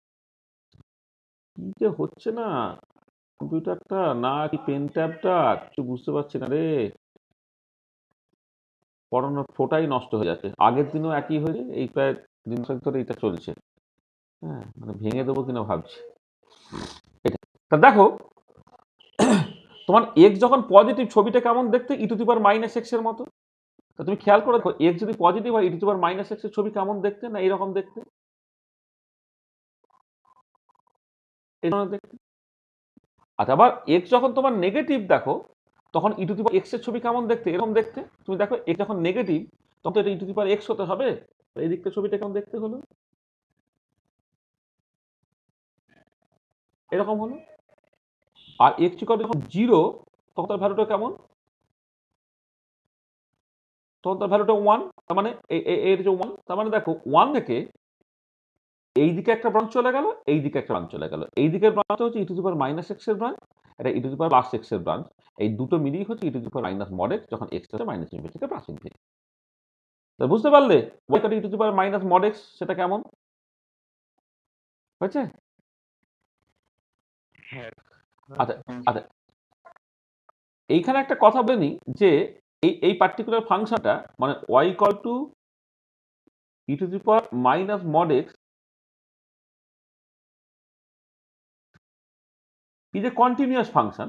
কি যে হচ্ছে না কম্পিউটারটা, না কি পেন ট্যাবটা, কিছু বুঝতে পারছি না রে। পড়ানোর ফোটাই নষ্ট হয়ে যাচ্ছে। আগের দিনও একই হয়েছে, এই প্রায় দিন ধরে এটা চলছে। হ্যাঁ, মানে ভেঙে দেবো কিনা ভাবছি এটা। তা দেখো, তোমার এক্স যখন পজিটিভ ছবিটা কেমন দেখতে, e to the power minus x এর মতো। তা তুমি খেয়াল করে দেখো, এক্স যদি পজিটিভ হয় e to the power minus x এর ছবি কেমন দেখতে, না এইরকম দেখতে, এই ধরনের দেখতে। আচ্ছা, আবার এক্স যখন তোমার নেগেটিভ দেখো, তখন ই টু দি পাওয়ার এক্স এর ছবি কেমন দেখতে, এরকম দেখতে। তুমি দেখো এক্স যখন নেগেটিভ, তখন তো এটা e to the power x হতে হবে। এই দিকটা ছবিটা কেমন দেখতে হলো, এরকম হলো। আর এক্স ইকুয়াল যখন জিরো, তখন তার ভ্যালুটা কেমন, তখন তার ভ্যালুটা ওয়ান। তার মানে এর যে ওয়ান, তার মানে দেখো ওয়ান থেকে এই দিকে একটা ব্রাঞ্চ চলে গেল, এই দিকে একটা ব্রাঞ্চ চলে গেল। এই দিকের ব্রাঞ্চ হচ্ছে e to the power minus x এর ব্রাঞ্চ, এটা e to the power plus x এর ব্রাঞ্চ। এই দুটো মিলিয়ে হচ্ছে e to the power minus mod x, যখন এক্স হচ্ছে মাইনাস ইনফিনিটি থেকে প্লাস ইনফিনিটি। তো বুঝতে পারলে ওই e to the power minus mod x সেটা কেমন হয়েছে? হ্যাঁ আচ্ছা আচ্ছা, এইখানে একটা কথা বলে নিই যে এই এই পার্টিকুলার ফাংশনটা মানে y equal to E to the power minus mod x is a continuous function.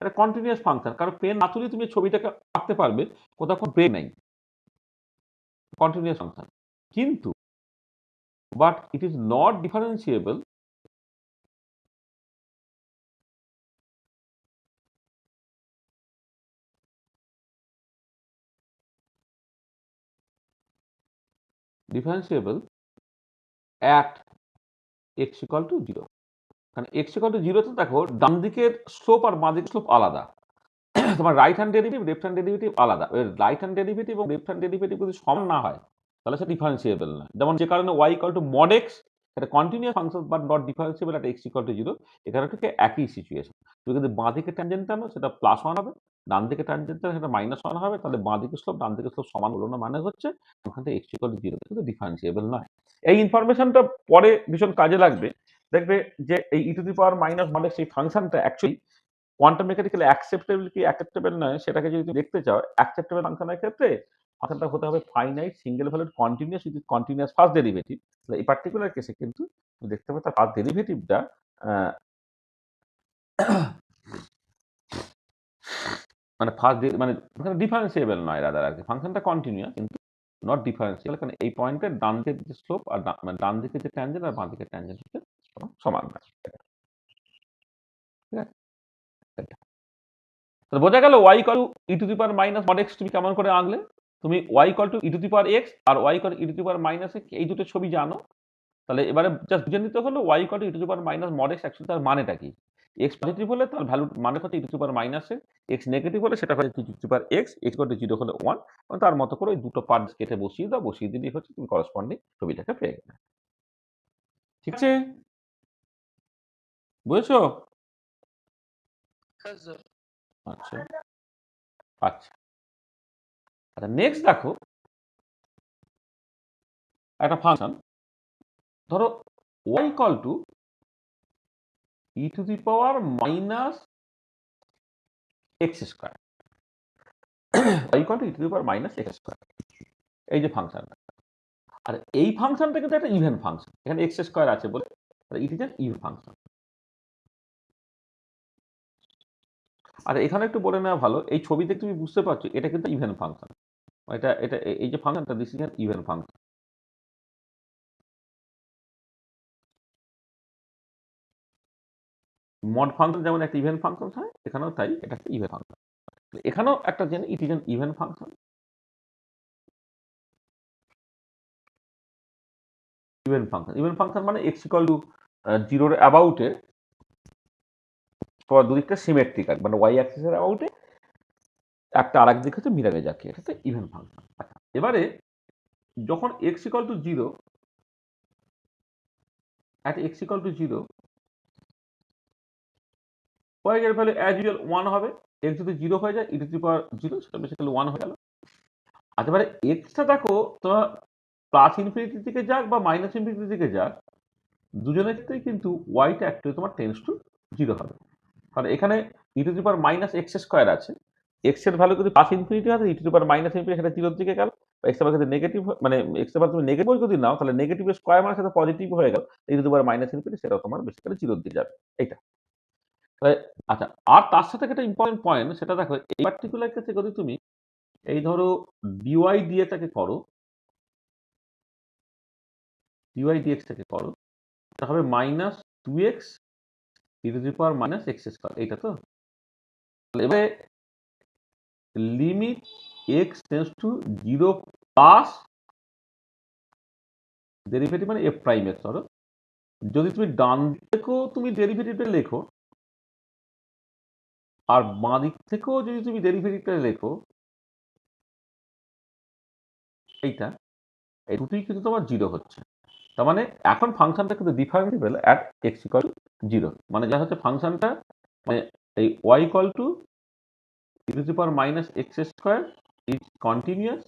এটা কন্টিনিউয়াস ফাংশন, কারণ পেন না তুলে তুমি ছবিটাকে আঁকতে পারবে, কোথাও কোনো ব্রেক নাই, কন্টিনিউয়াস ফাংশন। কিন্তু but it is not differentiable at x equal to 0। কারণ x equal to 0 তে দেখো ডান দিকের স্লোপ আর বাঁ দিকের স্লোপ আলাদা। তোমার right hand derivative left hand derivative আলাদা। রাইট হ্যান্ড ডেরিভেটিভ এবং লেফট হ্যান্ড ডেরিভেটিভ যদি সমান না হয়, তাহলে সেটা ডিফারেন্সিয়েবল না। যেমন যে কারণে y equal two mod x, এটা continuous function but not differentiable at x equal to 0। এখানে ঠিক একই সিচুয়েশন। তুমি যদি বাঁ দিকে ট্যানজেন্ট টানো সেটা প্লাস 1 হবে, ডান দিকে ট্যানজেন্ট টানো সেটা মাইনাস 1 হবে। তাহলে বাঁ দিকে স্লোপ ডান দিকে স্লোপ সমান হলো না, মানে হচ্ছে ওখান থেকে x ইকুয়াল টু 0 কিন্তু ডিফারেন্সিয়েবল নয়। এই ইনফরমেশনটা পরে ভীষণ কাজে লাগবে। দেখবে যে এই ই to the power minus mod x এই ফাংশনটা অ্যাকচুয়ালি কোয়ান্টাম মেকানিক্যালি অ্যাকসেপ্টেবল কি অ্যাকসেপ্টেবল নয়, সেটাকে যদি তুমি দেখতে চাও, অ্যাকসেপ্টেবল ফাংশনের ক্ষেত্রে ফাংশনটা হতে হবে finite single valued continuous with continuous first derivative. তাহলে এই পার্টিকুলার কেসে কিন্তু তুমি দেখতে পাবে তার ফার্স্ট ডেরিভেটিভটা মানে ফার্স্ট মানে ডিফারেন্সিয়েবল নয়, রাদার আর কি ফাংশনটা কন্টিনিউয়াস কিন্তু নট ডিফারেন্সিয়েবল, কারণ এই পয়েন্টের ডান দিকের যে স্লোপ আর মানে ডান দিকে যে ট্যানজেন্ট আর বাঁ দিকের ট্যানজেন্ট হচ্ছে সমান না। ঠিক আছে, তো বোঝা গেল y equal to E to the power minus mod x তুমি কেমন করে আঁকলে। তুমি y equal to E to the power x আর y equal to E to the power minus x এই দুটো ছবি জানো। তাহলে এবারে জাস্ট বুঝে নিতে হলো y equal to E to the power minus mod x actually তার মানেটা কি। এক্স পজিটিভ হলে তার ভ্যালু মানে হচ্ছে e to the power minus x, x negative হলে সেটা হচ্ছে e to the power x, x equal to 0 হলে 1। এবং তার মতো করে ওই দুটো পার্ট কেটে বসিয়ে দাও, বসিয়ে দিলেই হচ্ছে তুমি করসপন্ডিং ছবিটাকে পেয়ে গেলে। ঠিক আছে, বুঝেছো? আচ্ছা আচ্ছা আচ্ছা, নেক্সট দেখো একটা ফাংশন, ধরো y equal to E to the power minus x square, y equal to E to the power minus x square, এই যে ফাংশনটা। আর এই ফাংশনটা কিন্তু একটা ইভেন ফাংশন, এখানে এক্স স্কোয়ার আছে বলে it is an even function. আর এখানে একটু বলে নেওয়া ভালো, এই ছবি দেখে তুমি বুঝতে পারছো এটা কিন্তু ইভেন ফাংশন। এটা এটা এই যে ফাংশনটা this is an even function. Mod function যেমন একটা ইভেন ফাংশন হয়, এখানেও তাই, এটা একটা ইভেন ফাংশন। এখানেও একটা জেনে ইট is an even function. Even function মানে এক্স ইকুয়াল টু 0 এর অ্যাবাউটে দুদিকটা সিমেট্রিক্যাল, মানে ওয়াই অ্যাক্সিসের অ্যাবাউটে একটা আরেক দিক হচ্ছে মিরারে যাকে, এটা ইভেন ফাংশন। আচ্ছা, এবারে যখন x equal to 0 at x equal to 0 y এর ভ্যালু অ্যাজ ইউজুয়াল 1 হবে। x যদি 0 হয়ে যায় e টু দি পাওয়ার 0 সেটা বেসিক্যালি 1 হয়ে গেল। আচ্ছা এবারে এক্সটা দেখো তোমার প্লাস ইনফিনিটির দিকে যাক বা মাইনাস ইনফিনিটির দিকে যাক, দুজনের ক্ষেত্রেই কিন্তু ওয়াইটা অ্যাকচুয়ালি তোমার টেন্স টু 0 হবে। কারণ এখানে ই to the power minus x square আছে, এক্স এর ভ্যালু যদি প্লাস ইনফিনিটি হয় e to the power minus infinity সেটা 0 দিকে গেল, এক্স এর যদি নেগেটিভ মানে এক্স এর তুমি নেগেটিভ যদি নাও তাহলে নেগেটিভ স্কোয়ার মানে সেটা পজিটিভ হয়ে গেল, e to the power minus infinity সেটাও তোমার বেসিক্যালি 0 দিকে যাবে। এইটা আচ্ছা, আর তার সাথে একটা ইম্পর্টেন্ট পয়েন্ট সেটা দেখো, এই পার্টিকুলার ক্ষেত্রে যদি তুমি এই ধরো ডিওয়াই দিয়ে তাকে করো, ডিওয়াই ডিএক্স থেকে করো, এটা হবে minus 2x E to the power minus x square. এইটা তো এবারে limit x tends to 0 plus derivative মানে এফ প্রাইম এক্স। ধরো যদি তুমি ডান দিক থেকেও তুমি ডেরিভেটিভটা লেখো আর বাঁ দিক থেকেও যদি তুমি ডেরিভেটিভটা লেখো, এইটা এই দুটোই কিন্তু তোমার 0 হচ্ছে। তার মানে এখন ফাংশনটা কিন্তু differentiable at x equal to 0, মানে যা হচ্ছে ফাংশনটা মানে এই y equal to E to the power minus x square is continuous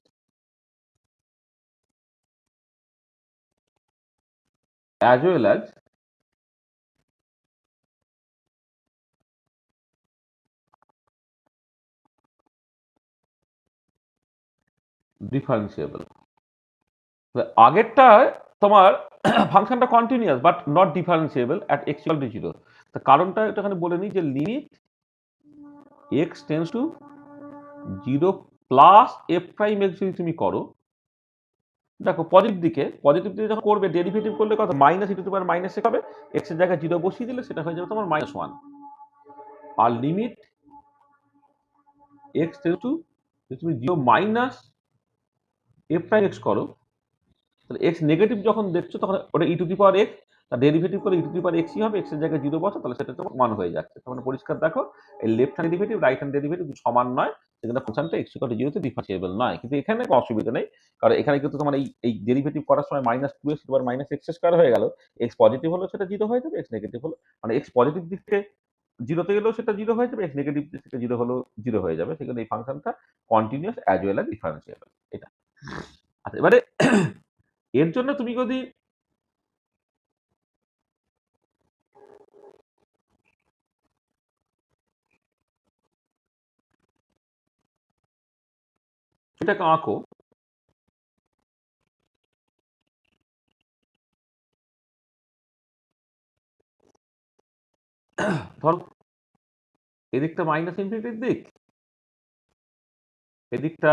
as well as differentiable. আগেরটা তোমার ফাংশনটা continuous but not differentiable at x equal to 0। তার কারণটা এখানে বলে নিই যে limit x tends to 0 plus f prime x যদি তুমি করো, দেখো পজিটিভ দিকে যখন করবে ডেরিভেটিভ করলে কত minus E to the power minus x হবে, এক্স এর জায়গায় 0 বসিয়ে দিলে সেটা হয়ে যাবে তোমার -1। আর লিমিট এক্স টেন্স টু তুমি 0 মাইনাস এফ প্রাইম এক্স করো, তাহলে এক্স নেগেটিভ যখন দেখছো তখন ওটা ই টু দি পাওয়ার এক্স, তার ডেরিভেটিভ করে ই টু দি পাওয়ার এক্সই হবে, এক্স এর জায়গায় 0 বসে তাহলে সেটা তোমার 1 হয়ে যাচ্ছে। তার মানে পরিষ্কার দেখো এই left hand derivative right hand derivative সমান নয়, সেখানে ফাংশনটা এক্স ইকুয়াল টু 0 তে ডিফারেন্সিয়েবল নয়। কিন্তু এখানে কোনো অসুবিধা নেই, কারণ এখানে কিন্তু তোমার এই ডেরিভেটিভ করার সময় মাইনাস 2x এবার মাইনাস এক্স স্কোয়ার হয়ে গেল, এক্স পজিটিভ হলো সেটা 0 হয়ে যাবে, এক্স নেগেটিভ হলো মানে এক্স পজিটিভ দিক থেকে 0 তে গেলেও সেটা 0 হয়ে যাবে, এক্স নেগেটিভ দিক থেকে 0 হলেও 0 হয়ে যাবে। সেখানে এই ফাংশনটা continuous as well as differentiable. এটা আচ্ছা এবারে এর জন্য তুমি যদি সেটাকে আঁকো, ধরো এদিকটা মাইনাস ইনফিনিটির দিক, এদিকটা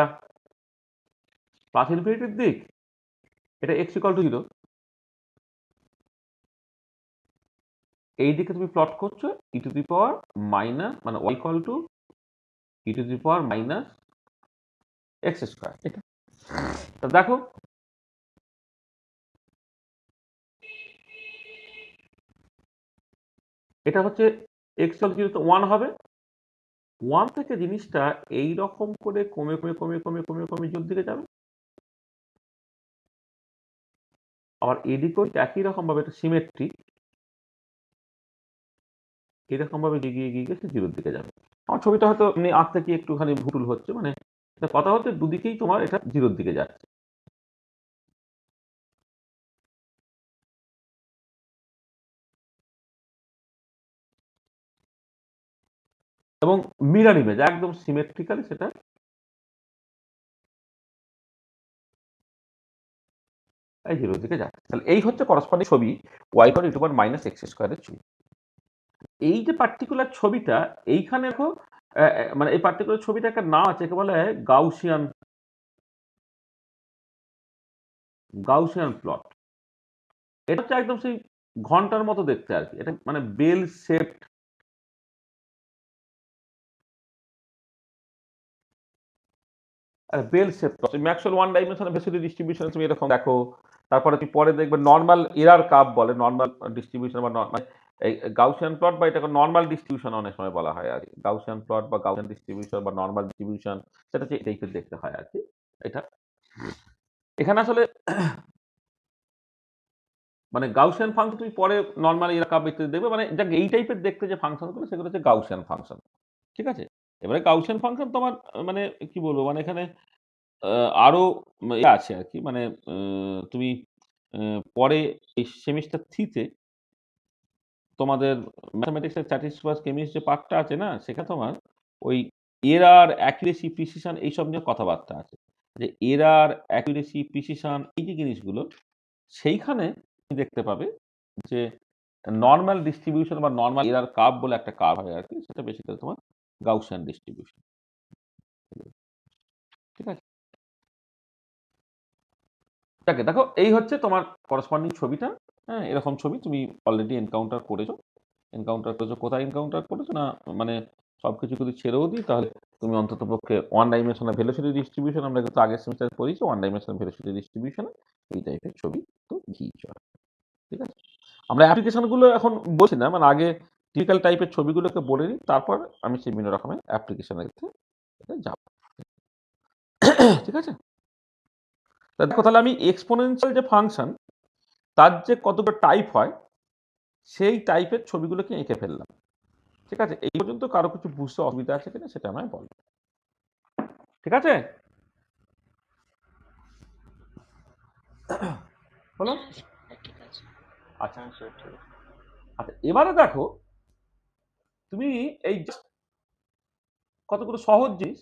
প্লাস ইনফিনিটির দিক, এটা এক্স ইকুয়াল টু 0, এই দিকে তুমি প্লট করছো ই টু দি পাওয়ার মাইনাস মানে y equal to E to the power minus x square. এটা তা দেখো এটা হচ্ছে এক্স ইকুয়াল টু 0 তে 1 হবে, 1 থেকে জিনিসটা এই রকম করে কমে কমে কমে কমে কমে কমে 0 দিকে যাবে। আবার এদিকেও একই রকম ভাবে এটা সিমেট্রি, এরকম ভাবে এগিয়ে এগিয়ে গিয়ে 0 দিকে যাবে। আমার ছবিটা হয়তো এমনি আঁকতে কি একটুখানি ভুল হচ্ছে, মানে কথা হচ্ছে দুদিকেই তোমার এটা 0 দিকে যাচ্ছে। এবং মিরর ইমেজ একদম সিমেট্রিক্যালি সেটা এই 0 দিকে যাচ্ছে। তাহলে এই হচ্ছে করসপন্ডিং ছবি y equal to minus x স্কোয়ারের ছবি। এই যে পার্টিকুলার ছবিটা এইখানে দেখো মানে এই পার্টিকুলার ছবিটা একটা নাম আছে, একে বলে গাউসিয়ান প্লট। এটা হচ্ছে একদম সেই ঘন্টার মতো দেখতে আর কি, এটা মানে bell shaped bell shape Maxwell one dimensional ভেসিলি ডিস্ট্রিবিউশন তুমি এরকম দেখো। তারপরে তুমি পরে দেখবে নর্মাল এরার কার্ভ বলে, নর্মাল ডিস্ট্রিবিউশন বা মানে এই গাউসিয়ান প্লট বা এটাকে নর্মাল ডিস্ট্রিবিউশন অনেক সময় বলা হয় আর কি। গাউসিয়ান প্লট বা গাউসিয়ান ডিস্ট্রিবিউশন বা নর্মাল ডিস্ট্রিবিউশন সেটা হচ্ছে এটাই দেখতে হয় আর কি। এটা এখানে আসলে মানে গাউসিয়ান ফাংশন তুমি পরে নর্মাল এরা কাপ ইত্যাদি দেখবে, মানে যাক এই টাইপের দেখতে যে ফাংশনগুলো সেগুলো হচ্ছে গাউসিয়ান ফাংশন। ঠিক আছে? এবারে গাউসিয়ান ফাংশন তোমার মানে কি বলবো, মানে এখানে আরো আছে আরকি, মানে তুমি পরে এই সেমিস্টার 3 তে তোমাদের ম্যাথমেটিক্স এর স্ট্যাটিস্টিক্স কেমিস্ট্রি যে পার্টটা আছে না, সেখানে তোমার ওই এরার, অ্যাকুরেসি, প্রিসিশন এইসব নিয়ে কথাবার্তা আছে। যে এরার, অ্যাকুরেসি, প্রিসিশন এই যে জিনিসগুলো সেইখানে তুমি দেখতে পাবে যে নরমাল ডিস্ট্রিবিউশন বা নরমাল এরার কার্ভ বলে একটা কার্ভ হয় আরকি। সেটা বেসিক্যালি তোমার গাউসিয়ান ডিস্ট্রিবিউশন। ঠিক আছে? দেখো এই হচ্ছে তোমার করসপন্ডিং ছবিটা। হ্যাঁ? এরকম ছবি তুমি অলরেডি এনকাউন্টার করেছো। কোথায় এনকাউন্টার করেছো না, মানে সবকিছু যদি ছেড়েও দিই তাহলে তুমি অন্ততপক্ষে ওয়ান ডাইমেনশনাল ভেলোসিটি ডিস্ট্রিবিউশন, আমরা কিন্তু আগের সেমিস্টারে পড়েছি ওয়ান ডাইমেনশনাল ভেলোসিটি ডিস্ট্রিবিউশনে এই টাইপের ছবি তো ঘিয়েছো। ঠিক আছে? আমরা অ্যাপ্লিকেশনগুলো এখন বলছি না, মানে আগে টিপিক্যাল টাইপের ছবিগুলোকে বলে নিই, তারপর আমি সেই বিভিন্ন রকমের অ্যাপ্লিকেশনের ক্ষেত্রে যাব। ঠিক আছে? তা দেখো তাহলে আমি এক্সপোনেনশিয়াল যে ফাংশন তার যে কতগুলো টাইপ হয় সেই টাইপের ছবিগুলোকে এঁকে ফেললাম। ঠিক আছে? এই পর্যন্ত কারো কিছু বুঝতে অসুবিধা আছে কিনা সেটা আমায় বলো। ঠিক আছে? হলো? হ্যাঁ স্যার, ঠিক আছে। আচ্ছা আচ্ছা, এবারে দেখো তুমি এই কতগুলো সহজ জিনিস,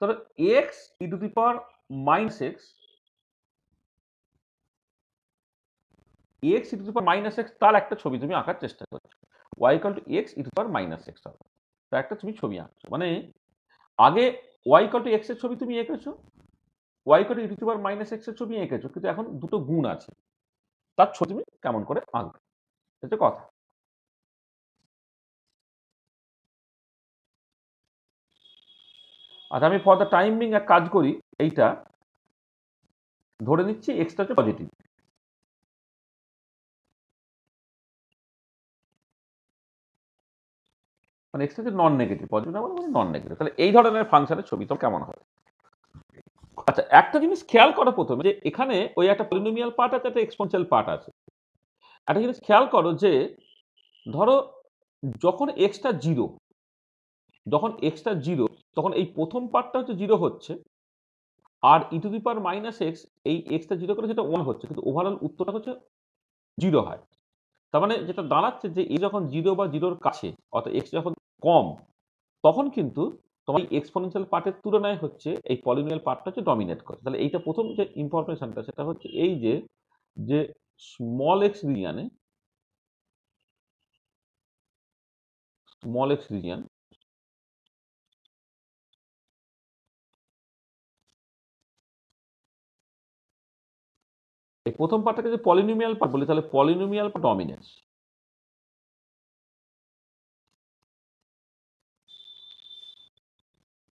তবে x e to the power minus x, x e to the power minus x তার একটা ছবি তুমি আঁকার চেষ্টা করছো। Y equal to x e to the power minus x হবে, তার একটা তুমি ছবি আঁকছো। মানে আগে ওয়াই ইকুয়াল টু এক্স এর ছবি তুমি এঁকেছো, y equal to E to the power minus x এর ছবি এঁকেছো, কিন্তু এখন দুটো গুণ আছে, তার ছবি তুমি কেমন করে আঁকবে, এটা কথা। আচ্ছা, আমি ফর দ্য টাইম বিং এক কাজ করি, এইটা ধরে নিচ্ছি এক্সটা হচ্ছে পজিটিভ, মানে এক্সটা হচ্ছে নন নেগেটিভ, পজিটিভ না বলে নন নেগেটিভ। তাহলে এই ধরনের ফাংশনের ছবি তো কেমন হবে? আচ্ছা, একটা জিনিস খেয়াল করো প্রথমে, যে এখানে ওই একটা পলিনোমিয়াল পার্ট আছে, একটা এক্সপোনেনশিয়াল পার্ট আছে। একটা জিনিস খেয়াল করো যে ধরো যখন এক্সটা জিরো, তখন এই প্রথম পার্টটা হচ্ছে জিরো হচ্ছে, আর e to the power minus x এই এক্সটা জিরো করে সেটা ওয়ান হচ্ছে, কিন্তু ওভারঅল উত্তরটা হচ্ছে জিরো হয়। তার মানে যেটা দাঁড়াচ্ছে যে এই যখন জিরো বা জিরোর কাছে, অর্থাৎ এক্স যখন কম, তখন কিন্তু তোমার এক্সপোনেনশিয়াল পার্টের তুলনায় হচ্ছে এই পলিনোমিয়াল পার্টটা হচ্ছে ডমিনেট করে। তাহলে এইটা প্রথম যে ইনফরমেশনটা সেটা হচ্ছে এই যে যে স্মল এক্স রিজিয়ানে, এই প্রথম পার্টটাকে যে পলিনোমিয়াল পার্ট বলি, তাহলে পলিনোমিয়াল পার্ট ডমিনেন্স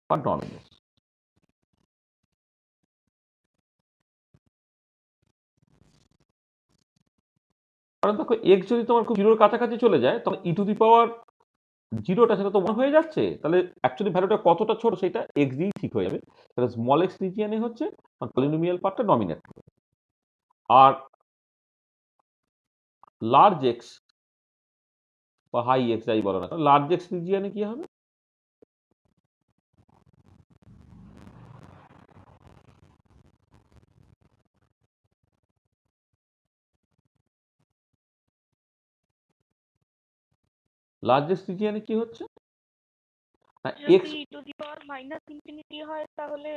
বা ডমিনেন্স। কারণ দেখো এক্স যদি তোমার খুব জিরোর কাছাকাছি চলে যায়, তখন ই টু দি পাওয়ার জিরোটা সেটা তো ওয়ান হয়ে যাচ্ছে, তাহলে অ্যাকচুয়ালি ভ্যালুটা কতটা ছোট সেটা এক্স দিয়েই ঠিক হয়ে যাবে। তাহলে স্মল এক্স রিজিয়ানে হচ্ছে পলিনোমিয়াল পার্টটা ডমিনেট করে, আর লার্জ এক্স বা হাই এক্স যাই বলো না, লার্জ এক্স রিজিয়ানে কি হবে? লার্জ এক্স রিজিয়ানে কি হচ্ছে না, এক্স, যদি two the power minus infinity হয় তাহলে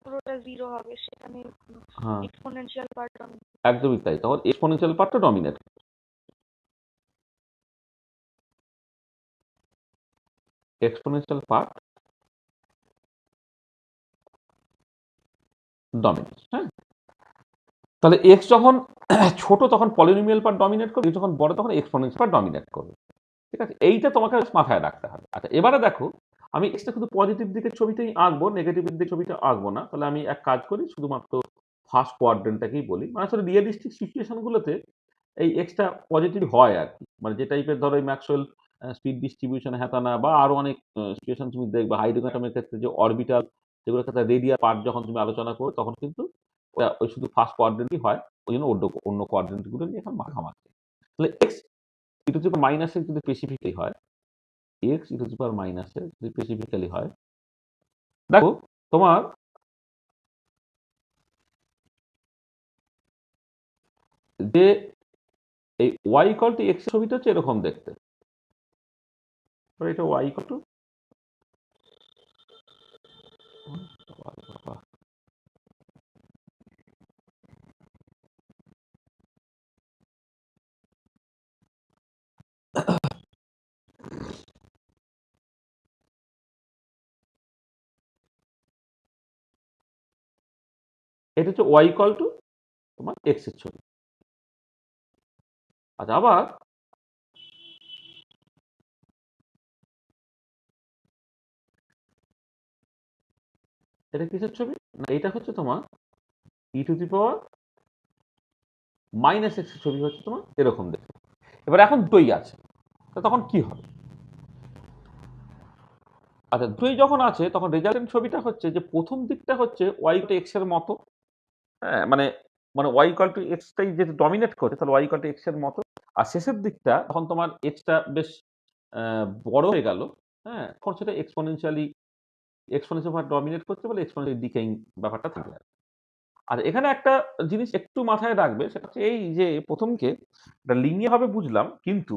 পুরোটা জিরো হবে, সেখানে হ্যাঁ এক্সপোনেনশিয়াল পার্ট একদমই তাই, তখন এক্সপোনেনশিয়াল পার্টটা ডমিনেট, এক্সপোনেনশিয়াল পার্ট ডমিনেট। হ্যাঁ, তাহলে এক্স যখন ছোট তখন পলিনোমিয়াল পার্ট ডমিনেট করবে, যখন বড় তখন এক্সপোনেনশিয়াল পার্ট ডমিনেট করবে। ঠিক আছে, এইটা তোমাকে মাথায় রাখতে হবে। আচ্ছা, এবারে দেখো আমি এক্সটা শুধু পজিটিভ দিকের ছবিতেই আঁকবো, নেগেটিভের দিকের ছবিটা আঁকবো না। তাহলে আমি এক কাজ করি, শুধুমাত্র ফার্স্ট কোয়াড্রেন্টটাকেই বলি। মানে আসলে রিয়েলিস্টিক সিচুয়েশনগুলোতে এই এক্সটা পজিটিভ হয় আর কি, মানে যে টাইপের ধরো এই ম্যাক্সওয়েল স্পিড ডিস্ট্রিবিউশন হ্যাতানা বা আরো অনেক সিচুয়েশন তুমি দেখবে হাইড্রোজেন অ্যাটমের ক্ষেত্রে যে অরবিটাল, যেগুলোর ক্ষেত্রে রেডিয়াল পার্ট যখন তুমি আলোচনা করো, তখন কিন্তু ওই শুধু ফার্স্ট কোয়াড্রেন্টই হয়, ওই জন্য অন্য কোয়াড্রেন্ট গুলো নিয়ে এখন মাখামাখি। তাহলে x e to the power minus X যদি স্পেসিফিক্যালি হয়, x e to the power minus X যদি স্পেসিফিক্যালি হয়, দেখো তোমার যে এই ওয়াই ইকুয়াল টু এক্স ছবিটা হচ্ছে এরকম দেখতে। এটা ওয়াই ইকুয়াল টু এটা হচ্ছে ওয়াই ইকুয়াল টু তোমার এক্স এর ছবি। আচ্ছা, আবার এটা কিসের ছবি? না, এটা হচ্ছে তোমার e to the power minus x এর ছবি হচ্ছে তোমার এরকম দেখতে। এবার এখন দুই আছে, তখন কি হবে? আচ্ছা, দুই যখন আছে তখন রেজাল্টেন্ট ছবিটা হচ্ছে যে প্রথম দিকটা হচ্ছে ওয়াই টু এক্স এর মতো, হ্যাঁ, মানে মানে ওয়াই ইকুয়াল টু এক্সটাই যেটা ডমিনেট করছে, তাহলে ওয়াই ইকুয়াল টু এক্স এর মতো। আর শেষের দিকটা তখন তোমার এক্সটা বেশ বড় হয়ে গেল, হ্যাঁ, তখন সেটা এক্সপোনেনশিয়াল ডমিনেট করছে বলে এক্সপোনেনশিয়াল ডিকেইং ব্যাপারটা থাকে। আর এখানে একটা জিনিস একটু মাথায় রাখবে, সেটা হচ্ছে এই যে প্রথমকে এটা লিনিয়ার হবে বুঝলাম, কিন্তু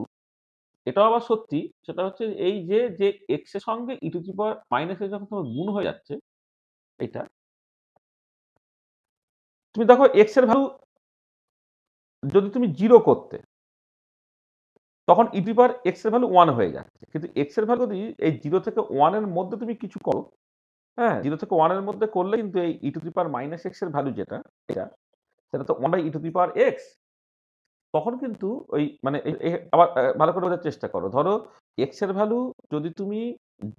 এটাও আবার সত্যি, সেটা হচ্ছে এই যে এক্স এর সঙ্গে e to the power minus x যখন তোমার গুণ হয়ে যাচ্ছে, এটা তুমি দেখো এক্স এর ভ্যালু যদি তুমি 0 করতে, তখন ই টু দি পাওয়ার এক্স এর ভ্যালু 1 হয়ে যাচ্ছে। কিন্তু এক্স এর ভ্যালু যদি এই 0 থেকে 1 এর মধ্যে তুমি কিছু করো, হ্যাঁ, 0 থেকে 1 এর মধ্যে করলে কিন্তু এই ই to the power minus x এর ভ্যালু যেটা, এটা সেটা তো 1 by e to the power x. তখন কিন্তু ওই মানে আবার ভালো করে বোঝার চেষ্টা করো। ধরো এক্স এর ভ্যালু যদি তুমি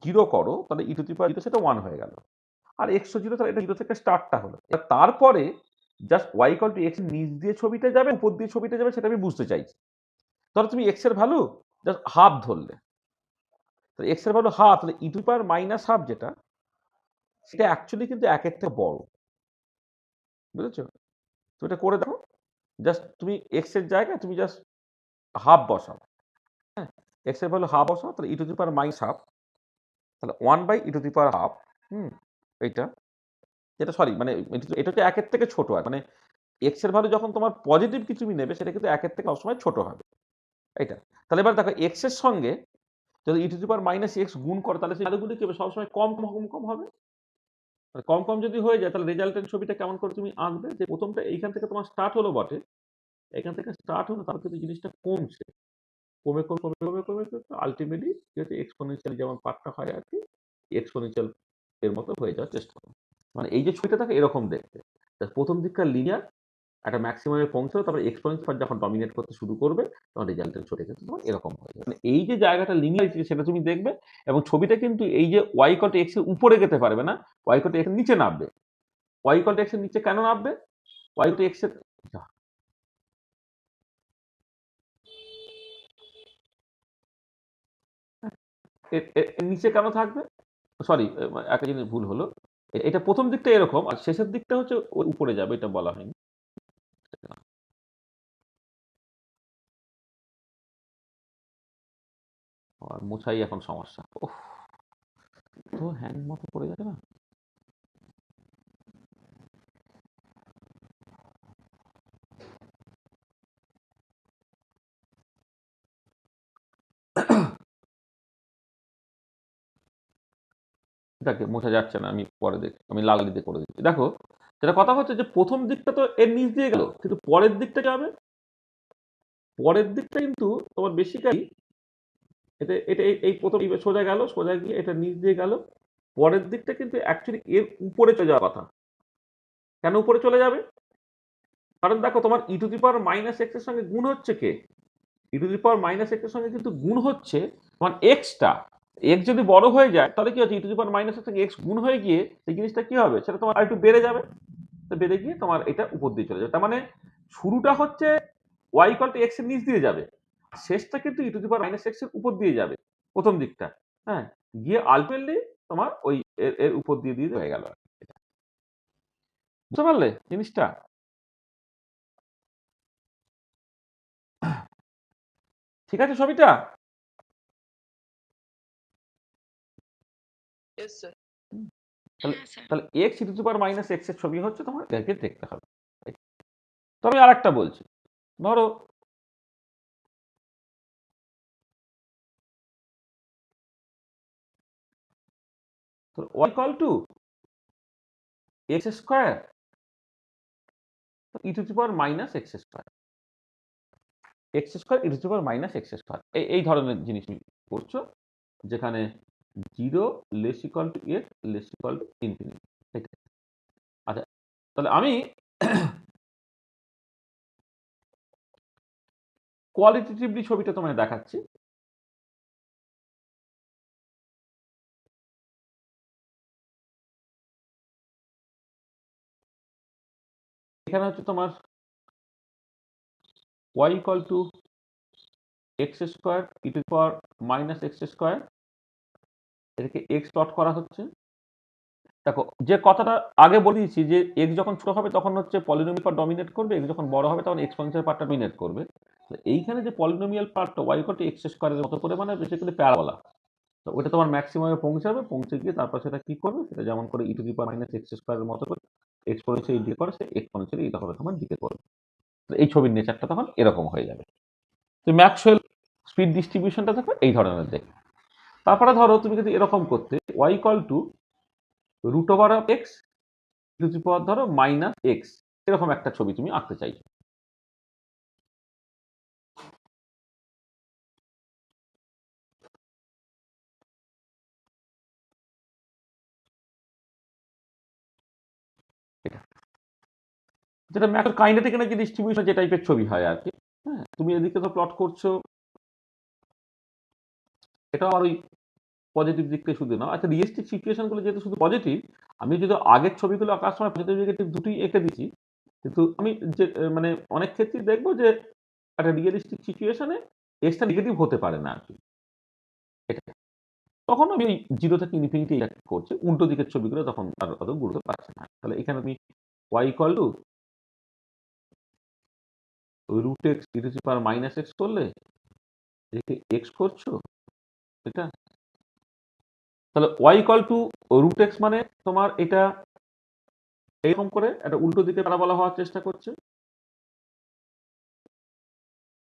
0 করো, তাহলে ই টু দি পাওয়ার সেটা 1 হয়ে গেল। আর এক্স ও 0, তাহলে এটা 0 থেকে স্টার্টটা হলো। তারপরে just y equal to x নিচ দিয়ে ছবিটা যাবে, উপর দিয়ে ছবিটা যাবে, সেটা আমি বুঝতে চাইছি। ধরো তুমি এক্স এর ভ্যালু জাস্ট হাফ ধরলে, তাহলে এক্স এর ভ্যালু হাফ, তাহলে e to the power minus half যেটা, সেটা অ্যাকচুয়ালি কিন্তু একের থেকে বড়। বুঝেছো? তো এটা করে দেখো, জাস্ট তুমি এক্স এর জায়গায় তুমি জাস্ট হাফ বসাও, হ্যাঁ, এক্স এর ভ্যালু হাফ বসাও, তাহলে e to the power minus half, তাহলে 1 by e to the power half. এইটা এটা সরি মানে এটা হচ্ছে একের থেকে ছোট হয়, মানে এক্স এর ভ্যালু যখন তোমার পজিটিভ কিছু তুমি নেবে, সেটা কিন্তু একের থেকে সবসময় ছোট হবে। এটা তাহলে এবার দেখো এক্স এর সঙ্গে যদি e to the power minus x গুণ করে, তাহলে সেই ভ্যালুগুলি কি হবে? সবসময় কম কম কম হবে। কম কম যদি হয়ে যায়, তাহলে রেজাল্টেন্ট ছবিটা কেমন করে তুমি আঁকবে? যে প্রথমটা এইখান থেকে তোমার স্টার্ট হলো বটে, এখান থেকে স্টার্ট হলো, তারপর কিন্তু জিনিসটা কমছে, কমে কমে কমে কমে কমে আলটিমেটলি এক্সপোনেনশিয়াল যেমন পার্টটা হয় আর কি, এক্সপোনেনশিয়াল এর মতো হয়ে যাওয়ার চেষ্টা করে। মানে এই যে ছবিটা থাকে এরকম দেখতে, প্রথম দিককার লিনিয়ার একটা ম্যাক্সিমামে পৌঁছলো, তারপরে এক্সপোনেনশিয়াল যখন ডমিনেট করতে শুরু করবে, তখন রেজাল্টের ছবি কিন্তু তোমার এরকম হয়ে যাবে। মানে এই যে জায়গাটা লিনিয়ারিটি, সেটা তুমি দেখবে, এবং ছবিটা কিন্তু এই যে ওয়াই ইকুয়াল টু এক্স এর উপরে যেতে পারবে না, ওয়াই ইকুয়াল টু এক্স এর নিচে নামবে। ওয়াই ইকুয়াল টু এক্স এর নিচে কেন নামবে? ওয়াই ইকুয়াল টু এক্স এর নিচে কেন থাকবে? সরি, একটা জিনিস ভুল হলো। এটা প্রথম দিকটা এরকম, আর শেষের দিকটা হচ্ছে ওই উপরে যাবে, এটা বলা হয়নি। আর মোছাই এখন সমস্যা। ওহ, তো হ্যাং মতো পড়ে যাবে না? এটাকে মোছা যাচ্ছে না, আমি পরে দেখি, আমি লাল দিয়ে করে দিচ্ছি। দেখো, যেটা কথা হচ্ছে যে প্রথম দিকটা তো এর নিচ দিয়ে গেল, কিন্তু পরের দিকটা কি হবে? পরের দিকটা কিন্তু তোমার বেসিক্যালি এটা এটা এই প্রথম সোজা গেল, সোজা গিয়ে এটা নিচ দিয়ে গেল, পরের দিকটা কিন্তু অ্যাকচুয়ালি এর উপরে চলে যাওয়ার কথা। কেন উপরে চলে যাবে? কারণ দেখো, তোমার e to the power minus x এর সঙ্গে গুণ হচ্ছে কে? E to the power minus x এর সঙ্গে কিন্তু গুণ হচ্ছে তোমার এক্সটা। এক্স যদি বড় হয়ে যায়, তাহলে কি হচ্ছে? E to the power minus x থেকে এক্স গুণ হয়ে গিয়ে সেই জিনিসটা কি হবে? সেটা তোমার আরেকটু বেড়ে যাবে, বেড়ে গিয়ে তোমার এটা উপর দিয়ে চলে যাবে। তার মানে শুরুটা হচ্ছে ওয়াই ইকুয়াল টু এক্স এর নিচ দিয়ে যাবে, শেষটা কিন্তু e to the power minus x এর উপর দিয়ে যাবে প্রথম দিকটা, হ্যাঁ, গিয়ে আলটিমেটলি তোমার ওই এর উপর দিয়ে দিয়ে হয়ে গেল। বুঝতে পারলে জিনিসটা? ঠিক আছে ছবিটা? Yes, sir. তাহলে হ্যাঁ স্যার। তাহলে x e to the power minus x এর ছবি হচ্ছে তোমার এটাকে দেখতে হবে। তবে আরেকটা বলছি, ধরো y equal to x square e to the power minus x square, x square e to the power minus x square, এই ধরনের জিনিস করছো, যেখানে 0 less equal to X less equal to infinity. আচ্ছা, তাহলে আমি কোয়ালিটেটিভলি ছবিটা তোমায় দেখাচ্ছি। এখানে হচ্ছে তোমার y equal to x square e to the power minus x square, এটাকে এক্স প্লট করা হচ্ছে। দেখো যে কথাটা আগে বলে দিয়েছি যে এক্স যখন ছোট হবে তখন হচ্ছে পলিনোমিয়াল পার্ট ডমিনেট করবে, এক্স যখন বড় হবে তখন এক্সপোনেনশিয়াল পার্টটা ডমিনেট করবে। তো এইখানে যে পলিনোমিয়াল পার্টটা y ইকুয়াল টু এক্স স্কোয়ারের মতো করে মানে বেসিক্যালি প্যারাবোলা। তো ওটা তোমার ম্যাক্সিমামে পৌঁছাবে, পৌঁছে গিয়ে তারপর সেটা কি করবে, সেটা যেমন করে e to the power minus x স্কোয়ারের মতো করে এক্সপোনেনশিয়াল ডিকে করে, সে এক্সপোনেনশিয়াল এটা হবে তোমার ডিকে করবে। তো এই ছবির নেচারটা তখন এরকম হয়ে যাবে। তো ম্যাক্সওয়েল স্পিড ডিস্ট্রিবিউশনটা দেখো এই ধরনের দেখবে। তারপরে ধরো তুমি যদি এরকম করতে y equal to root over of x to the power ধরো মাইনাস এক্স, এরকম একটা ছবি তুমি আঁকতে চাইছো। যেটা ম্যাক্রো কাইনেটিক এনার্জি ডিস্ট্রিবিউশন যে টাইপের ছবি হয় আর কি। হ্যাঁ, তুমি এদিকে তো প্লট করছো, এটা আমার ওই পজিটিভ দিকটাই শুধু না। আচ্ছা, রিয়েলিস্টিক সিচুয়েশনগুলো যেহেতু শুধু পজিটিভ, আমি যদি আগের ছবিগুলো আঁকার সময় পজিটিভ নেগেটিভ দুটোই এঁকে দিচ্ছি, কিন্তু আমি যে মানে অনেক ক্ষেত্রেই দেখবো যে একটা রিয়েলিস্টিক সিচুয়েশনে এক্সটা নেগেটিভ হতে পারে না আর কি। এটা তখন আমি ওই জিরো থেকে ইনফিনিটি করছি, উল্টো দিকের ছবিগুলো তখন আর অত গুরুত্ব পাচ্ছে না। তাহলে এখানে তুমি y equal to root x e to the power minus x করলে একে এক্স করছো এটা, তাহলে y equal to root x মানে তোমার এটা এইরকম করে একটা উল্টো দিকে প্যারাবোলা হওয়ার চেষ্টা করছে।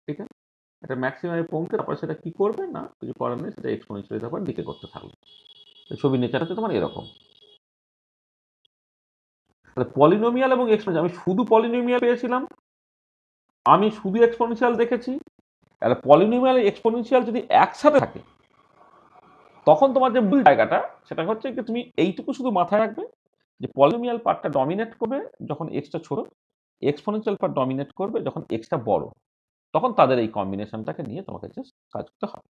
ঠিক আছে, এটা ম্যাক্সিমামে পৌঁছে তারপর সেটা কি করবে না, কিছু করার নেই, সেটা এক্সপোনেনশিয়ালি তারপর ডিকে করতে থাকবে। ছবির নেচার হচ্ছে তোমার এরকম। তাহলে পলিনোমিয়াল এবং এক্সপোনেনশিয়াল, আমি শুধু পলিনোমিয়াল পেয়েছিলাম, আমি শুধু এক্সপোনেনশিয়াল দেখেছি। আর পলিনোমিয়াল এক্সপোনেনশিয়াল যদি একসাথে থাকে তখন তোমার যে মূল জায়গাটা সেটা হচ্ছে কি, তুমি এইটুকু শুধু মাথায় রাখবে যে পলিনোমিয়াল পার্টটা ডমিনেট করবে যখন এক্সটা ছোট, এক্সপোনেনশিয়াল পার্ট ডমিনেট করবে যখন এক্সটা বড়। তখন তাদের এই কম্বিনেশনটাকে নিয়ে তোমাকে জাস্ট কাজ করতে হবে।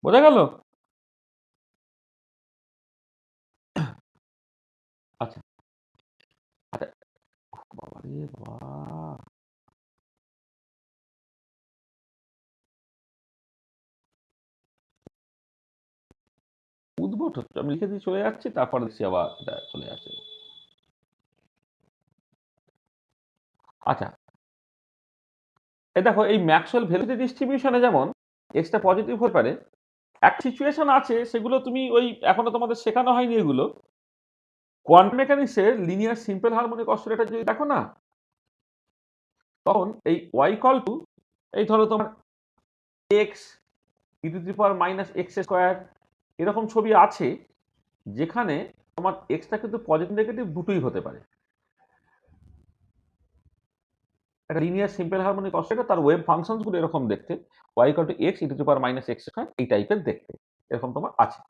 বোঝা গেল? আচ্ছা আচ্ছা, বাবা রে বাবা, উদ্ভট হচ্ছে। আমি লিখে দিয়ে চলে যাচ্ছি, তারপরে দেখছি আবার এটা চলে আসে। আচ্ছা, এই দেখো এই ম্যাক্সওয়েল ভেলোসিটি ডিস্ট্রিবিউশনে যেমন এক্সটা পজিটিভ হতে পারে, এক সিচুয়েশন আছে সেগুলো তুমি ওই এখনো তোমাদের শেখানো হয়নি এগুলো, কোয়ান্টাম মেকানিক্সের লিনিয়ার সিম্পল হারমোনিক অসিলেটর যদি দেখো না, তখন এই y ইকুয়াল টু এই ধরো তোমার x e to the power minus x square, এরকম ছবি আছে যেখানে তোমার এক্সটা কিন্তু পজিটিভ নেগেটিভ দুটোই হতে পারে। একটা লিনিয়ার সিম্পল হারমোনিক অসিলেটর, তার ওয়েভ ফাংশনস গুলো এরকম দেখতে, y equal to x e to the power minus x square, এই টাইপের দেখতে এরকম তোমার আছে।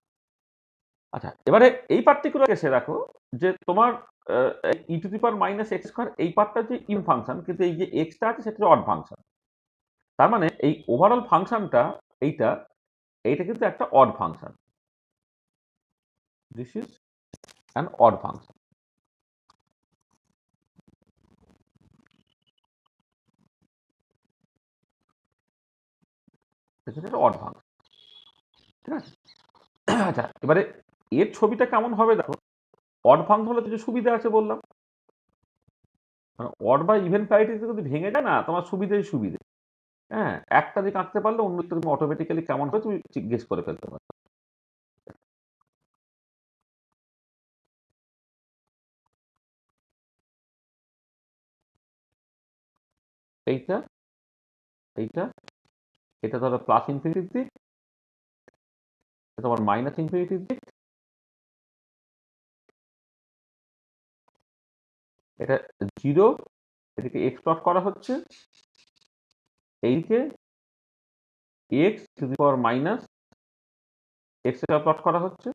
আচ্ছা, এবারে এই পার্টিকুলার কেসে দেখো যে তোমার e to the power minus x square এই পার্টটা যে ইন ফাংশন, কিন্তু এই যে এক্সটা আছে সেটা অড ফাংশন। তার মানে এই ওভারঅল ফাংশনটা এইটা এইটা কিন্তু একটা odd function, this is an odd function. এটা অড ফাংশন, ঠিক আছে? আচ্ছা, এবারে এর ছবিটা কেমন হবে দেখো, অড ফাংশন হলে কিছু সুবিধা আছে বললাম, মানে অড বা ইভেন প্যারিটিতে যদি ভেঙে যায় না তোমার সুবিধেই সুবিধে। হ্যাঁ, একটা দিক আঁকতে পারলে অন্য দিকটা তুমি অটোমেটিক্যালি কেমন হয় তুমি গেস করে ফেলতে পারো। এইটা এইটা এটা ধরো প্লাস ইনফিনিটির দিক, এটা তোমার মাইনাস ইনফিনিটির দিক, এটা 0, এটাকে এক্স প্লট করা হচ্ছে, এইদিকে x to the power minus x plot করা হচ্ছে।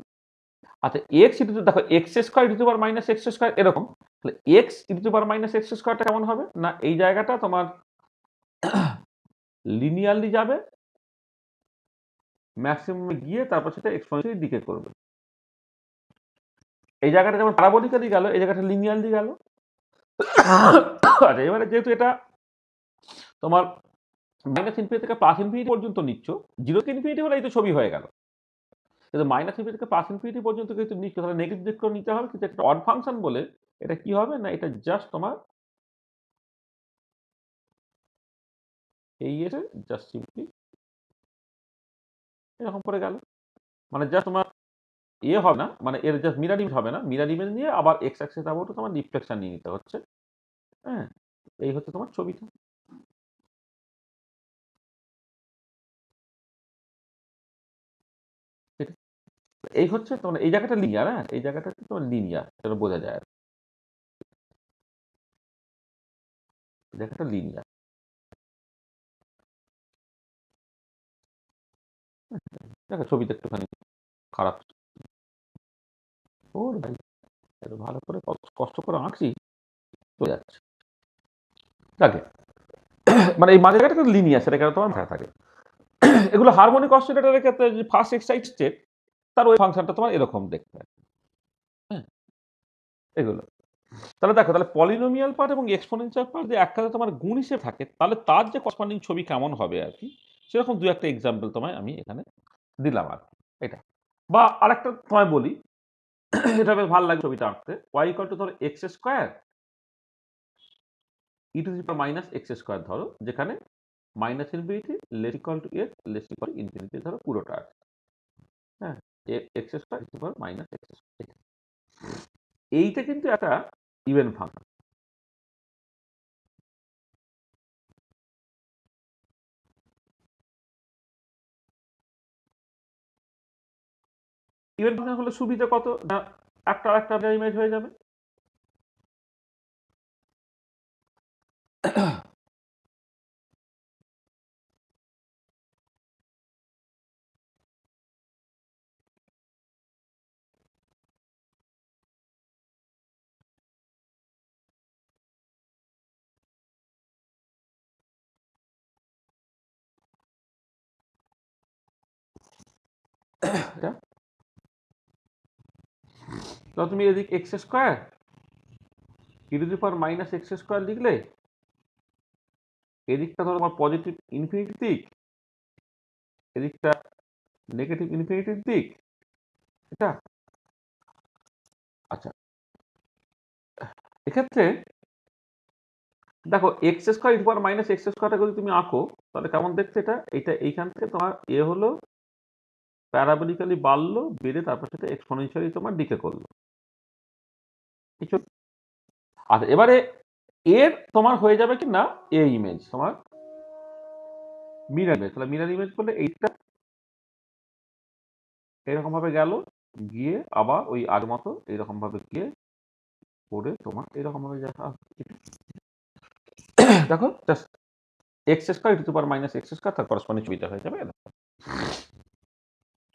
আচ্ছা এক্স ইটু দেখো x square e to power minus x square এরকম, তাহলে x e to power minus x স্কোয়ারটা কেমন হবে না এই জায়গাটা তোমার লিনিয়ারলি যাবে ম্যাক্সিমামে গিয়ে তারপর সেটা এক্সপোনেনশিয়ালি ডিকে করবে। এই জায়গাটা যেমন প্যারাবোলিক্যালি গেল, এই জায়গাটা লিনিয়ারলি গেল। আচ্ছা এবারে যেহেতু এটা তোমার মাইনাস ইনফিনিটি থেকে প্লাস ইনফিনিটি পর্যন্ত নিচ্ছ, 0 থেকে ইনফিনিটি হলে এই তো ছবি হয়ে গেল, কিন্তু মাইনাস ইনফিনিটি থেকে প্লাস ইনফিনিটি পর্যন্ত কিন্তু নিচ্ছ, তাহলে নেগেটিভ দিক করে নিতে হবে। কিন্তু একটা অড ফাংশন বলে এটা কি হবে না এটা জাস্ট তোমার এই এসে জাস্ট সিম্পলি এরকম করে গেল, মানে জাস্ট তোমার হবে না, মানে এর জাস্ট মিরার ইমেজ হবে না, মিরার ইমেজ নিয়ে আবার এক্স অ্যাক্সিস আবারও তোমার রিফ্লেকশন নিয়ে নিতে হচ্ছে। হ্যাঁ, এই হচ্ছে তোমার ছবিটা। এই হচ্ছে তোমার এই জায়গাটা লিনিয়ার, হ্যাঁ এই জায়গাটা তোমার লিনিয়ার, সেটা বোঝা যায় আর এই জায়গাটা লিনিয়ার। দেখো ছবিটা একটুখানি খারাপ, ওর ভাই এত ভালো করে কষ্ট করে আঁকছি চলে যাচ্ছে। দেখে মানে এই মাঝে জায়গাটা লিনিয়ার, সেটা কেন তোমার ভাড়া থাকে। এগুলো হারমোনিক অসিলেটরের ক্ষেত্রে যে ফার্স্ট এক্সাইট স্টেট তার ওই ফাংশনটা তোমার এরকম দেখতে হয়। হ্যাঁ এগুলো তাহলে দেখো, তাহলে পলিনোমিয়াল পার্ট এবং এক্সপোনেনশিয়াল পার্ট যে একসাথে তোমার গুণ হিসেবে থাকে, তাহলে তার যে করেসপন্ডিং ছবি কেমন হবে আর কি, সেরকম দু একটা এক্সাম্পল তোমায় আমি এখানে দিলাম আর কি। এটা বা আরেকটা তোমায় বলি, এটা বেশ ভালো লাগে ছবিটা আঁকতে। ওয়াই ইকুয়াল টু ধরো x square e to the power minus x square, ধরো যেখানে minus infinity less equal to X less equal infinity ধরো পুরোটা আছে। হ্যাঁ, x square e to the power minus x square, এইটা কিন্তু একটা ইভেন ফাংশন। ইভেন ফাংশন হলে সুবিধা কত না একটা একটা ইমেজ হয়ে যাবে। তো তুমি এদিক x square e to the power minus x square লিখলে, এদিকটা ধরো তোমার পজিটিভ ইনফিনিটির দিক, এদিকটা নেগেটিভ ইনফিনিটির দিক, এটা আচ্ছা। এক্ষেত্রে দেখো x square e to power minus x স্কোয়ারটা যদি তুমি আঁকো তাহলে কেমন দেখতে এটা, এটা এইখান থেকে তোমার হলো প্যারাবোলিক্যালি বাড়লো, বেড়ে তারপর সেটা এক্সপোনেনশিয়ালি তোমার ডিকে করলো। আচ্ছা এবারে এর তোমার হয়ে যাবে কি না এ ইমেজ তোমার মিরার ইমেজ, তাহলে মিরার ইমেজ করলে এইটা এরকম ভাবে গেল, গিয়ে আবার ওই আগ মতো এরকম ভাবে গিয়ে পড়ে তোমার এরকম ভাবে দেখা দেখো just x square e to the power minus x square তার করসপন্ডিং ছবিটা হয়ে যাবে।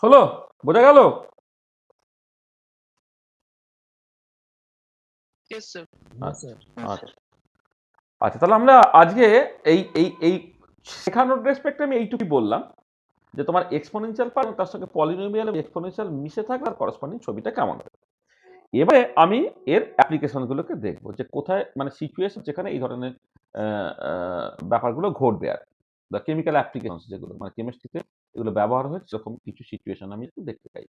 হলো, বোঝা গেল? আচ্ছা তাহলে আমরা আজকে এই এই এই শেখানোর রেসপেক্টে আমি এইটুকুই বললাম যে তোমার এক্সপোনেনশিয়াল পার্ট তার সঙ্গে পলিনোমিয়াল এবং এক্সপোনেনশিয়াল মিশে থাকলে আর করসপন্ডিং ছবিটা কেমন হবে। এবারে আমি এর অ্যাপ্লিকেশনগুলোকে দেখবো যে কোথায় মানে সিচুয়েশন যেখানে এই ধরনের ব্যাপারগুলো ঘটবে আর দ্য কেমিক্যাল অ্যাপ্লিকেশন যেগুলো মানে কেমিস্ট্রিতে এগুলো ব্যবহার হয়েছে সেরকম কিছু সিচুয়েশন আমি একটু দেখতে চাই।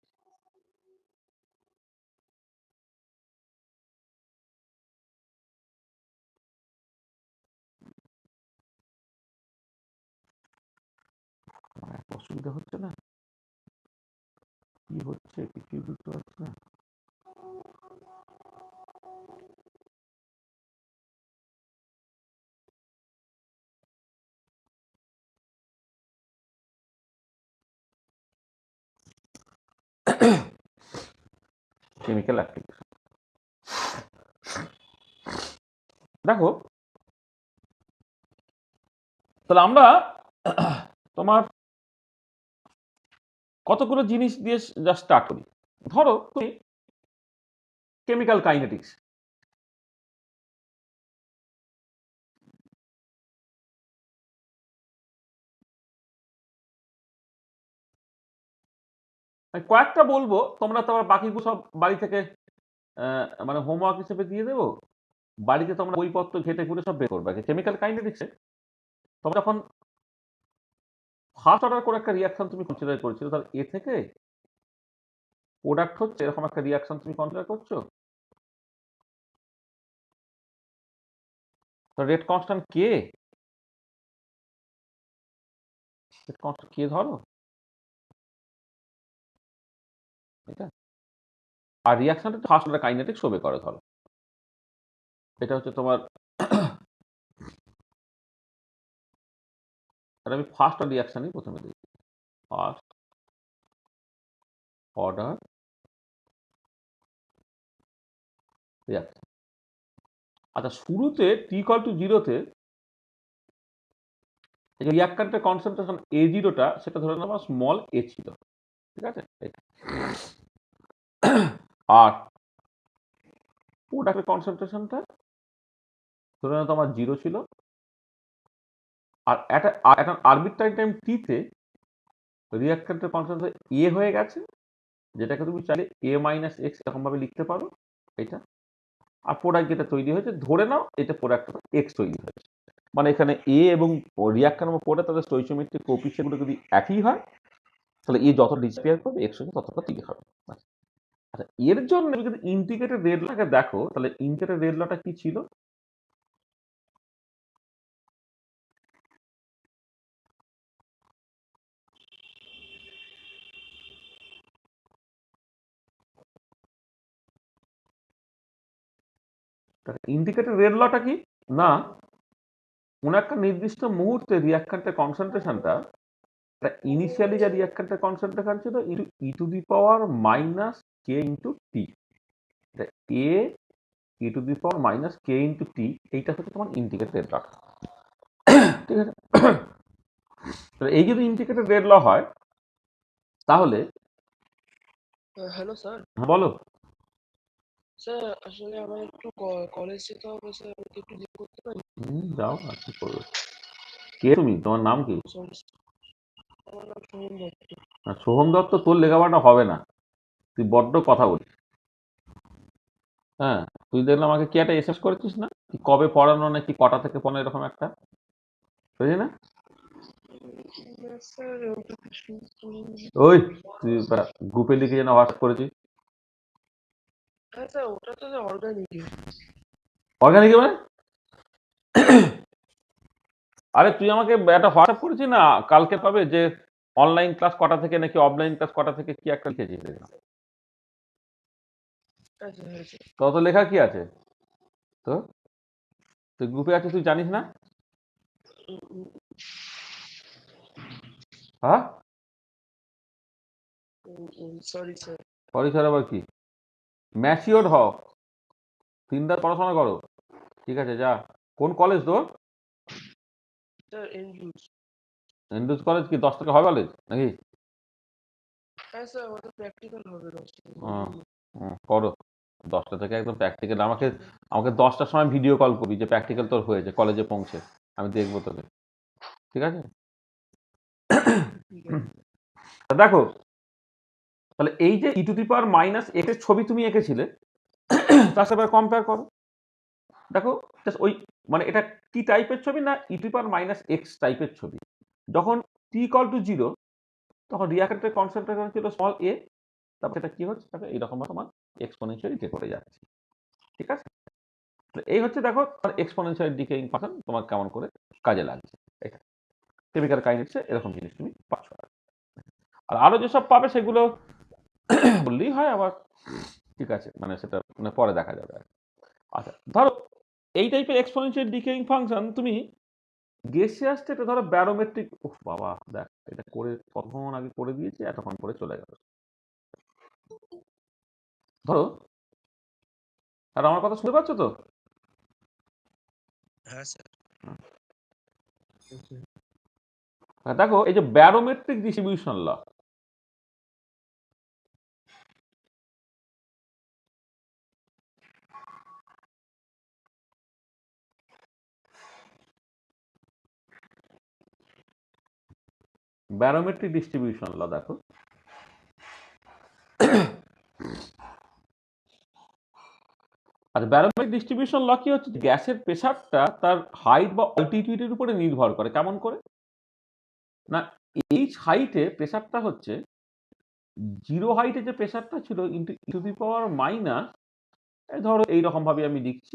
অসুবিধা হচ্ছে না? কি হচ্ছে কিছুই বুঝতে পারছি না। কেমিক্যাল অ্যাক্টিভিটি দেখো, তাহলে আমরা তোমার কতগুলো জিনিস দিয়ে যা স্টার্ট করি। ধরো তুমি কেমিক্যাল কাইনেটিক্স, কয়েকটা বলবো, তোমরা তোমার বাকিগুলো সব বাড়ি থেকে মানে হোমওয়ার্ক হিসেবে দিয়ে দেবো। বাড়িতে তোমরা বইপত্র ঘেটে ঘুরে সব বের করবে। কেমিক্যাল কাইনেটিক্সে তোমরা যখন ফার্স্ট অর্ডার করে একটা রিয়াকশন তুমি কনসিডার করছো, তাহলে এ থেকে প্রোডাক্ট হচ্ছে এরকম একটা রিয়াকশন তুমি কনসিডার করছো। তো রেট কনস্ট্যান্ট কে, রেট কনস্ট্যান্ট কে ধরো এটা, আর রিয়াকশনটা ফার্স্ট অর্ডার কাইনেটিক্স হবে করে ধরো। এটা হচ্ছে তোমার আমি ফার্স্ট অর্ডার রিয়াকশনই প্রথমে দিই, ফার্স্ট অর্ডার রিয়াকশন। আচ্ছা, শুরুতে টি ইকুয়াল টু জিরোতে রিয়াক্ট্যান্টের কনসেন্ট্রেশন এ জিরোটা সেটা ধরে নেওয়া স্মল এ ছিল, ঠিক আছে। আর প্রোডাক্টের কনসেন্ট্রেশনটা ধরে নেওয়া তোমার জিরো ছিল। আর একটা আরবিট্রারি টাইম টিতে রিয়াক্ট্যান্টের কনসেন্ট্রেশন এ হয়ে গেছে, যেটাকে তুমি চাইলে এ মাইনাস এক্স এরকম ভাবে লিখতে পারো এটা। আর প্রোডাক্ট যেটা তৈরি হয়েছে ধরে নাও এটা প্রোডাক্ট এক্স তৈরি হয়েছে, মানে এখানে এ এবং রিয়াক্ট্যান্ট এবং প্রোডাক্ট তাদের স্টোইচিওমেট্রিক কোএফিসিয়েন্টগুলো যদি একই হয়, তাহলে এ যত ডিসপেয়ার করবে এক্স সঙ্গে ততটা তৈরি হবে। আচ্ছা, এর জন্য যদি ইন্টিগ্রেটেড রেট লকে দেখো, তাহলে ইন্টিগ্রেটেড রেট লটা কি ছিল? ইন্ডিকেটেড রেড লটা কি না, কোন একটা নির্দিষ্ট মুহূর্তে রিয়াক্ট্যান্টের কনসেন্ট্রেশনটা ইনিশিয়ালি যা রিয়াক্ট্যান্টের কনসেন্ট্রেশন ছিল into e to the power minus k into t, A e to the power minus k into t, এইটা হচ্ছে তোমার ইন্ডিকেটেড রেড লটা, ঠিক আছে। এই যদি ইন্ডিকেটেড রেড ল হয় তাহলে হ্যালো স্যার। বলো। স্যার আসলে আমার একটু কলেজ যেতে হবে স্যার, আমি কি একটু দেরি করতে পারি? যাও, আর কি করবে। কে তুমি, তোমার নাম কি? সরি, আমার নাম সোহম দত্ত। সোহম দত্ত, তোর লেখাপড়া হবে না, তুই বড্ড কথা বলিস। হ্যাঁ, তুই দেখলাম আমাকে কি একটা এসএস করেছিস না, কি কবে পড়ানো নাকি কটা থেকে পড়ানো এরকম একটা, বুঝলি না? স্যার ওই তুই গ্রুপে লিখে যেন হোয়াটসঅ্যাপ করেছিস। হ্যাঁ স্যার, ওটা তো অর্গানিক। অর্গানিক মানে আরে তুই আমাকে একটা হোয়াটসঅ্যাপ করেছিস না কালকে, পাবে যে অনলাইন ক্লাস কটা থেকে নাকি অফলাইন ক্লাস কটা থেকে কি একটা লিখেছিস, তত লেখা কি আছে তো? তুই গ্রুপে আছে, তুই জানিস না? হ্যাঁ, সরি স্যার। সরি স্যার আবার কি? ম্যাচিওর হও, 3 রাত পড়াশোনা করো, ঠিক আছে। যা, কোন কলেজ তোর? Sir Andrews. এন্ড্রুজ কলেজ কি 10 থেকে হয় কলেজ নাকি? হ্যাঁ স্যার, আমাদের প্র্যাকটিক্যাল হবে 10টা। করো 10টা থেকে একদম প্র্যাকটিক্যাল। আমাকে 10টার সময় ভিডিও কল করবি যে প্র্যাকটিক্যাল তোর হয়েছে, কলেজে পৌঁছে আমি দেখবো তোকে, ঠিক আছে। দেখো, তাহলে এই যে e to the power minus x এর ছবি তুমি এঁকেছিলে, তার সাথে কম্পেয়ার করো। দেখো ওই মানে এটা কি টাইপের ছবি না, e to the power minus x টাইপের ছবি। যখন টি ইকুয়াল টু 0 তখন রিয়াক্ট্যান্টের কনসেন্ট্রেশন ছিল স্মল এ, তারপর এটা কি হচ্ছে এইরকম তোমার এক্সপোনেনশিয়ালি ডে করে যাচ্ছে, ঠিক আছে। এই হচ্ছে দেখো এক্সপোনেনশিয়াল ডিকেইং ফাংশন তোমার কেমন করে কাজে লাগছে। এটা কেমিক্যাল কাইনেটিক্সে এরকম জিনিস তুমি পাচ্ছ। আর আরো যেসব পাবে সেগুলো বললেই হয় আবার, ঠিক আছে, মানে সেটা মানে পরে দেখা যাবে আর কি। আচ্ছা, ধরো এই টাইপের এক্সপোনেনশিয়াল ডিকেইং ফাংশন তুমি গেসিয়াস এটা ধরো ব্যারোমেট্রিক, ওহ বাবা দেখ এটা করে কতক্ষণ আগে করে দিয়েছি, এতক্ষণ পরে চলে গেল। ধরো, আর আমার কথা শুনতে পাচ্ছ তো? হ্যাঁ স্যার। দেখো এই যে ব্যারোমেট্রিক ডিস্ট্রিবিউশন ল, ব্যারোমেট্রিক ডিস্ট্রিবিউশন ল দেখো, আচ্ছা ব্যারোমেট্রিক ডিস্ট্রিবিউশন ল কি হচ্ছে, গ্যাসের প্রেসারটা তার হাইট বা অল্টিটিউডের উপরে নির্ভর করে। কেমন করে না, এইচ হাইটে প্রেসারটা হচ্ছে জিরো হাইটে যে প্রেসারটা ছিল into two the power minus, ধরো এইরকম ভাবে আমি লিখছি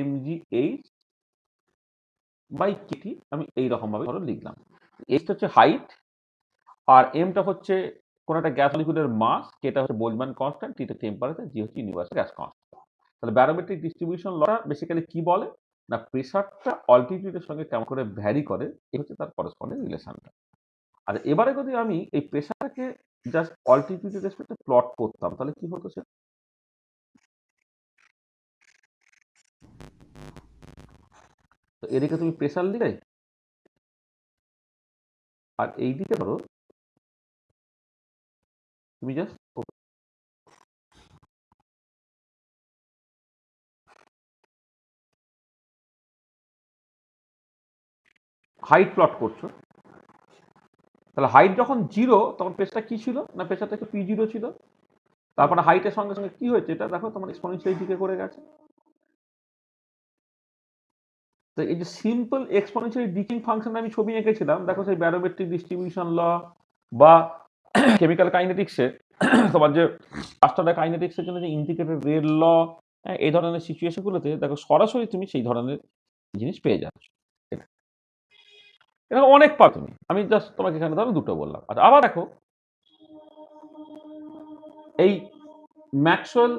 mgh বাই কেটি, আমি এইরকম ভাবে ধরো লিখলাম। এইচটা হচ্ছে হাইট, আর এমটা হচ্ছে কোন একটা গ্যাস মলিকুলের মাস, কেটা হচ্ছে বোলজম্যান কনস্ট্যান্ট, টিটা টেম্পারেচার, জি হচ্ছে ইউনিভার্সাল গ্যাস কনস্ট্যান্ট। তাহলে ব্যারোমেট্রিক ডিস্ট্রিবিউশন লটা বেসিক্যালি কি বলে না, প্রেসারটা অল্টিটিউডের সঙ্গে কেমন করে ভ্যারি করে, এই হচ্ছে তার করসপন্ডিং রিলেশনটা। আচ্ছা এবারে যদি আমি এই প্রেসারটাকে জাস্ট অল্টিটিউডের রেসপেক্টে প্লট করতাম তাহলে কি হতো সে, তো এদিকে তুমি প্রেসার দিলে, আর এই দিকে ধরো তুমি জাস্ট হাইট প্লট করছো। তাহলে হাইট যখন জিরো তখন প্রেসারটা কি ছিল না, প্রেসারটা একটু পি জিরো ছিল, তারপরে হাইটের সঙ্গে সঙ্গে কি হয়েছে এটা দেখো তোমার এক্সপোনেনশিয়াল দিকে করে গেছে। তো এই যে সিম্পল এক্সপোনেনশিয়াল ডিকিং ফাংশন আমি ছবি এঁকেছিলাম, দেখো সেই ব্যারোমেট্রিক ডিস্ট্রিবিউশন ল বা কেমিক্যাল কাইনেটিক্সে তোমার যে আস্টারডা কাইনেটিক্সের জন্য যে ইন্টিগ্রেটেড রেট ল, এই ধরনের সিচুয়েশনগুলোতে দেখো সরাসরি তুমি সেই ধরনের জিনিস পেয়ে যাচ্ছ। এরকম অনেক পাও তুমি, আমি জাস্ট তোমাকে এখানে ধরো দুটো বললাম। আচ্ছা আবার দেখো এই Maxwell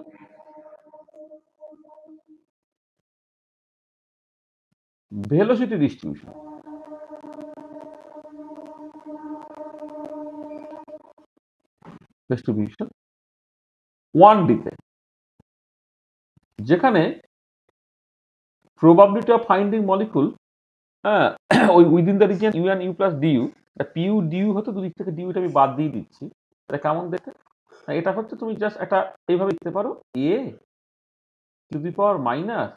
velocity distribution, distribution 1D তে, যেখানে probability of finding molecule ওই within the region u and u plus du, pu du হতো দুদিক থেকে ডিইউটা আমি বাদ দিয়ে দিচ্ছি, এটা কেমন দেখে, এটা হচ্ছে তুমি জাস্ট একটা এইভাবে লিখতে পারো a to the power minus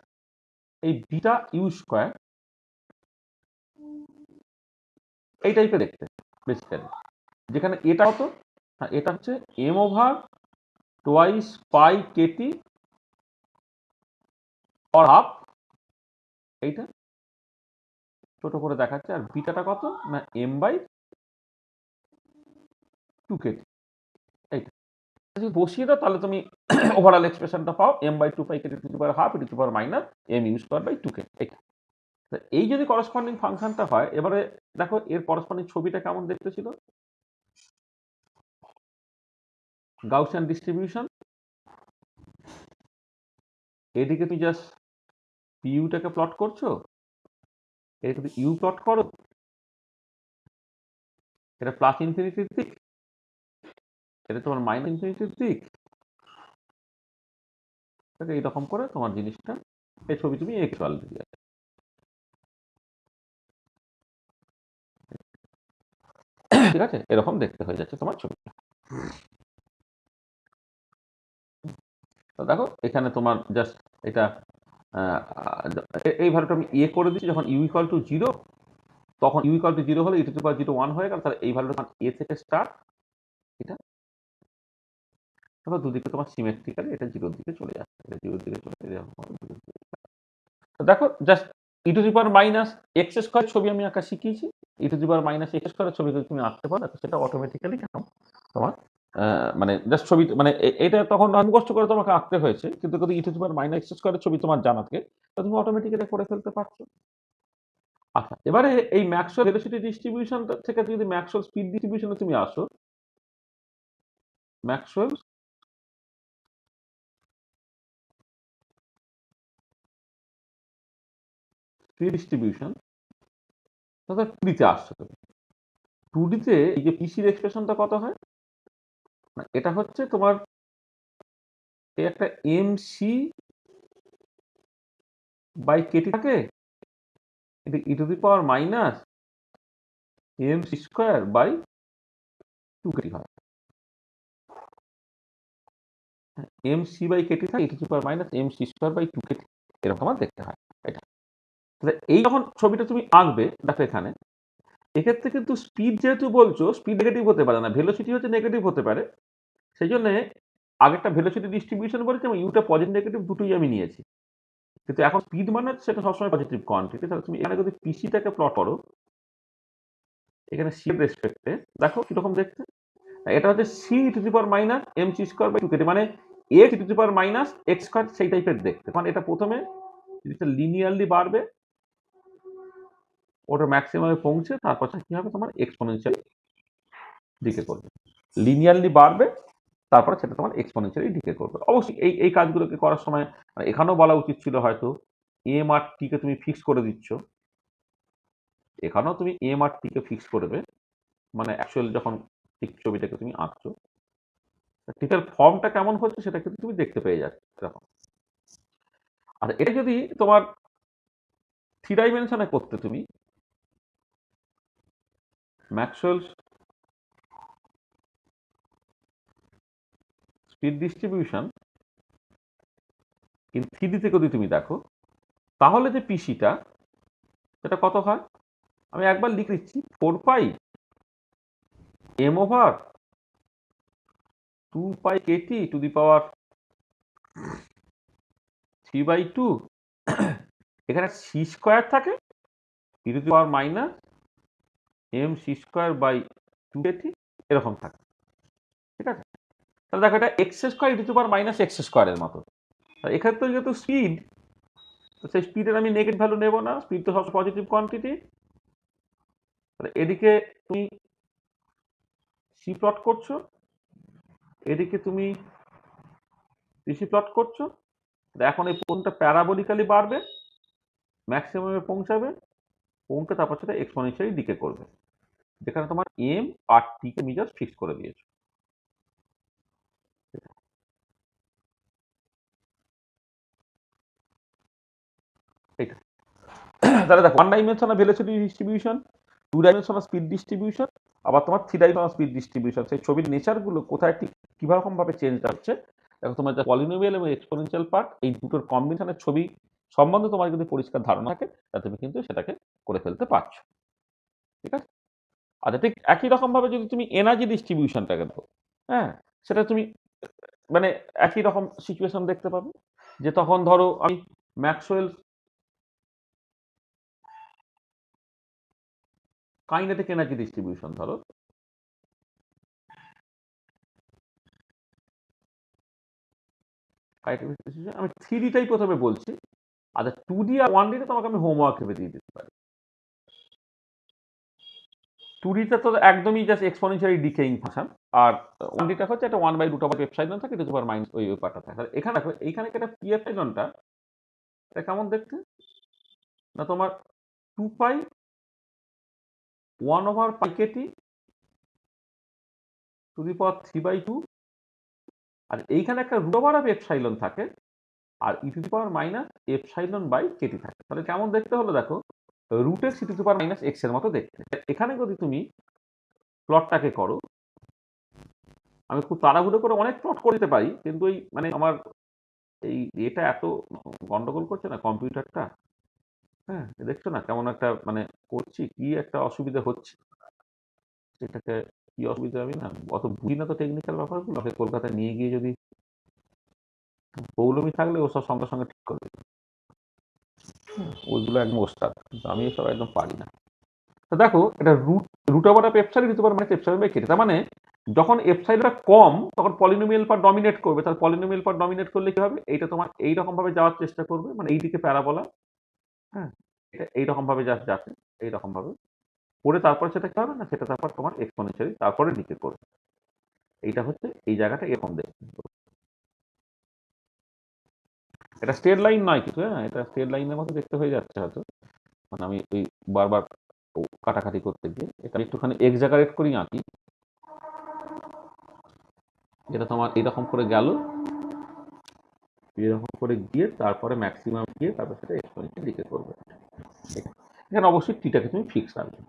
এই বিটা ইউ স্কোয়ার, এই টাইপের দেখতে বেসিক্যালি, যেখানে এটা হতো এটা হচ্ছে m over twice pi kT or half, এইটা ছোট করে দেখাচ্ছে, আর বিটাটা কত না এম বাই টু কেটি, এইটা যদি বসিয়ে দাও তাহলে তুমি ওভারঅল এক্সপ্রেশনটা পাও m by two pi Katie to the power half to the power minus m u square by two kT, এইটা। এই যদি করসপন্ডিং ফাংশনটা হয়, এবারে দেখো এর করসপন্ডিং ছবিটা কেমন দেখতে ছিল, গাউসিয়ান ডিস্ট্রিবিউশন, এদিকে তুমি জাস্ট পিইউটাকে প্লট করছো, এটা তুমি ইউ প্লট করো, এটা প্লাস ইনফিনিটির দিক, এটা তোমার মাইনাস ইনফিনিটির দিক, এইরকম করে তোমার জিনিসটা এই ছবি তুমি এঁকেছো অলরেডি। ঠিক আছে, এরকম দেখতে হয়ে যাচ্ছে তোমার ছবিটা। তো দেখো এখানে তোমার জাস্ট এটা এই ভ্যালুটা আমি এ করে দিচ্ছি, যখন ইউ ইকুয়াল টু জিরো তখন ইউ ইকুয়াল টু জিরো হলে e to the power zero one হয়ে গেল, তাহলে এই ভ্যালুটা এ থেকে স্টার্ট, এটা তারপর দুদিকে তোমার সিমেট্রিক্যালি এটা জিরোর দিকে চলে যাচ্ছে, এটা জিরোর দিকে চলে যাচ্ছে। দেখো just e to the power minus x square ছবি আমি আঁকা শিখিয়েছি, e to the power minus x স্কোয়ারের ছবি যদি তুমি আঁকতে পারো সেটা অটোমেটিক্যালি কেন তোমার মানে জাস্ট ছবি মানে এটা তখন মুখস্থ করে তোমাকে আঁকতে হয়েছে, কিন্তু যদি e to the power minus x স্কোয়ারের ছবি তোমার জানা থাকে তাহলে তুমি অটোমেটিক্যালি করে ফেলতে পারছো। আচ্ছা এবারে এই ম্যাক্সওয়েল ভেলোসিটি ডিস্ট্রিবিউশন থেকে যদি ম্যাক্সওয়েল স্পিড ডিস্ট্রিবিউশনে তুমি আসো, ম্যাক্সওয়েল স্পিড ডিস্ট্রিবিউশন, তাহলে 2D-তে আসছে। তুমি 2D-তে এই যে পিসির এক্সপ্রেশনটা কত হয়, এটা হচ্ছে তোমার এই একটা এমসি বাই কেটি থাকে, এটা e to the power minus MC square by 2 KT হয়। এমসি বাই কেটি থাকে e to the power minus MC square by 2 KT, এরকম আমার দেখতে হয় এটা। তাহলে এই যখন ছবিটা তুমি আঁকবে, দেখো এখানে এক্ষেত্রে কিন্তু স্পিড যেহেতু বলছো, স্পিড নেগেটিভ হতে পারে না, ভেলোসিটি হচ্ছে নেগেটিভ হতে পারে। সেই জন্য আগেরটা ভেলোসিটি ডিস্ট্রিবিউশন বলেছে এবং ইউটা পজিটিভ নেগেটিভ দুটোই আমি নিয়েছি, কিন্তু এখন স্পিড মানে সেটা সবসময় পজিটিভ কোয়ান্টিটি। তাহলে তুমি এখানে যদি পিসিটাকে প্লট করো, এখানে সি এর রেসপেক্টে দেখো কিরকম দেখতে, এটা হচ্ছে c to the power minus m c square by 2 KT, মানে e to the power minus x square, সেই টাইপের দেখতে। মানে এটা প্রথমে লিনিয়ারলি বাড়বে, ওটা ম্যাক্সিমামে পৌঁছে তারপর কি হবে, তোমার এক্সপোনেনশিয়াল ডিকে করবে। লিনিয়ারলি বাড়বে, তারপরে সেটা তোমার এক্সপোনেনশিয়ালি ডিকে করবে। অবশ্যই এই কাজগুলোকে করার সময় এখানেও বলা উচিত ছিল হয়তো এম আর টিকে তুমি ফিক্স করে দিচ্ছ, এখানেও তুমি এম আর টিকে ফিক্স করবে, মানে অ্যাকচুয়াল যখন ঠিক ছবিটাকে তুমি আঁকছো, টিকের ফর্মটা কেমন হচ্ছে সেটা কিন্তু তুমি দেখতে পেয়ে যাচ্ছ এরকম। আর এটা যদি তোমার 3 ডাইমেনশনে করতে, তুমি ম্যাক্সওয়েল স্পিড ডিস্ট্রিবিউশন ইন 3D-তে যদি তুমি দেখো, তাহলে যে পিসিটা সেটা কত হয়, আমি একবার লিখে দিচ্ছি, 4 pi m over 2 pi Katie to the power 3/2, এখানে সি স্কোয়ার থাকে e to the power minus m c square by 2 KT, এরকম থাকে। ঠিক আছে, তাহলে দেখো এটা x square e to the power minus x স্কোয়ারের মতো। এক্ষেত্রে যেহেতু স্পিড, তো সেই স্পিডের আমি নেগেটিভ ভ্যালু নেব না, স্পিড তো সব পজিটিভ কোয়ান্টিটি। এদিকে তুমি সি প্লট করছো, এদিকে তুমি পিসি প্লট করছো। এখন এই কোণটা প্যারাবোলিক্যালি বাড়বে, ম্যাক্সিমামে পৌঁছাবে, পৌঁছে তারপর সেটা এক্সপোনেনশিয়ালি ডিকে করবে, যেখানে তোমার এম আর টি কে তুমি জাস্ট ফিক্স করে দিয়েছো। এইটা তাহলে দেখো 1 dimensional velocity distribution, 2 dimensional speed distribution, আবার তোমার 3 ডাইমেনশনাল স্পিড ডিস্ট্রিবিউশন। সেই ছবির নেচারগুলো কোথায় ঠিক কিরকম ভাবে চেঞ্জ হচ্ছে, দেখো তোমার যা পলিনোমিয়াল এবং এক্সপোনেনশিয়াল পার্ট, এই দুটোর কম্বিনেশনের ছবি সম্বন্ধে তোমার যদি পরিষ্কার ধারণা থাকে, তাহলে তুমি কিন্তু সেটাকে করে ফেলতে পারছো। ঠিক আছে, আচ্ছা ঠিক একই রকম ভাবে যদি তুমি এনার্জি ডিস্ট্রিবিউশনটাকে দেখো, হ্যাঁ, সেটা তুমি মানে একই রকম সিচুয়েশন দেখতে পাবে, যে তখন ধরো আমি ম্যাক্সওয়েল কাইনেটিক এনার্জি ডিস্ট্রিবিউশন ধরো, আমি 3D-টাই প্রথমে বলছি, আচ্ছা 2D আর 1D-তে তোমাকে আমি হোমওয়ার্ক ভেবে দিয়ে দিতে পারি। 2D-তে তো একদমই জাস্ট এক্সপোনেনশিয়ালি ডিকেইং ফাংশন, আর 1D-টা হচ্ছে একটা 1/√এপসাইলন থাকে, টু দি পাওয়ার মাইনাস ওই ব্যাপারটা থাকে। এখানে দেখো এইখানে একটা পি এপসাইলনটা, এটা কেমন দেখতে না, তোমার 2 পাই 1/π কেটি টু দি পাওয়ার 3/2, আর এইখানে একটা √এপসাইলন থাকে, আর e to the power minus epsilon by KT থাকে। তাহলে কেমন দেখতে হলো দেখো, root x e to the power minus x এর মতো দেখতে। এখানে যদি তুমি প্লটটাকে করো, আমি খুব তাড়াহুড়ো করে অনেক প্লট করে দিতে পারি, কিন্তু এই মানে আমার এই এটা এত গন্ডগোল করছে না কম্পিউটারটা, হ্যাঁ দেখছো না কেমন একটা মানে করছি, কি একটা অসুবিধা হচ্ছে, এটাকে কি অসুবিধা, আমি না অত বুঝি না তো টেকনিক্যাল ব্যাপারগুলো, ওকে কলকাতায় নিয়ে গিয়ে যদি পৌলমি থাকলে ও সব সঙ্গে সঙ্গে ঠিক করবে, ওইগুলো একদম ওস্তাদ, কিন্তু আমি এসব একদম পারি না। তো দেখো এটা √epsilon e to the power minus epsilon by kT, তার মানে যখন এপসাইলনটা কম তখন পলিনোমিয়াল পার্ট ডমিনেট করবে, তাহলে পলিনোমিয়াল পার্ট ডমিনেট করলে কি হবে, এইটা তোমার এইরকম ভাবে যাওয়ার চেষ্টা করবে, মানে এইদিকে প্যারাবোলা, হ্যাঁ এটা এইরকম ভাবে জাস্ট যাচ্ছে, এইরকম ভাবে পড়ে তারপর সেটা কি হবে না, সেটা তারপর তোমার এক্সপোনেনশিয়ালি তারপরে ডিকে করবে। এইটা হচ্ছে এই জায়গাটা এরকম দেখতে। এটা স্ট্রেট লাইন নয় কিছু, হ্যাঁ, এটা স্ট্রেট লাইনের মতো দেখতে হয়ে যাচ্ছে হয়তো, মানে আমি ওই বারবার কাটাকাটি করতে গিয়ে এটা একটুখানি এক্সাগারেট করি আঁকি, যেটা তোমার এরকম করে গেল, এরকম করে গিয়ে তারপরে ম্যাক্সিমাম গিয়ে তারপর সেটা এক্সপোনেনশিয়াল দিকে করবে। এখানে অবশ্যই টিটাকে তুমি ফিক্স রাখবে।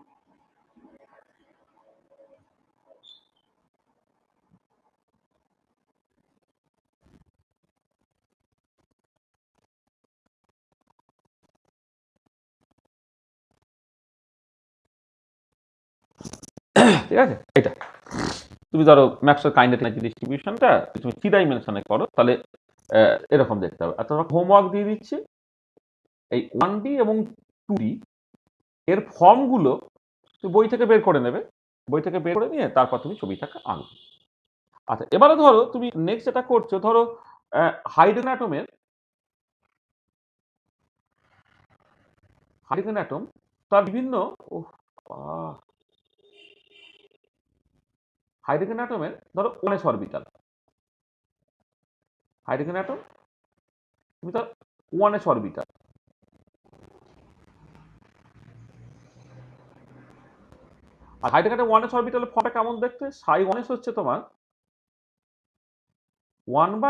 ঠিক আছে, এটা তুমি ধরো ম্যাক্সওয়েল কাইনেটিক এনার্জি ডিস্ট্রিবিউশনটা তুমি 3 ডাইমেনশনে করো, তাহলে এরকম দেখতে হবে। আর তোমাকে হোমওয়ার্ক দিয়ে দিচ্ছি, এই 1D এবং 2D এর ফর্মগুলো তুমি বই থেকে বের করে নেবে, বই থেকে বের করে নিয়ে তারপর তুমি ছবিটাকে আঁকবে। আচ্ছা, এবারে ধরো তুমি নেক্সট যেটা করছো, ধরো হাইড্রোজেন অ্যাটম তার বিভিন্ন হাইড্রোজেন অ্যাটমের ধরো 1s অরবিটাল, হাইড্রোজেন অ্যাটম তুমি তার 1s অরবিটাল, আর হাইড্রোজেনের 1s অরবিটালের ফর্মটা কেমন দেখতে? সাই 1s হচ্ছে তোমার 1/√π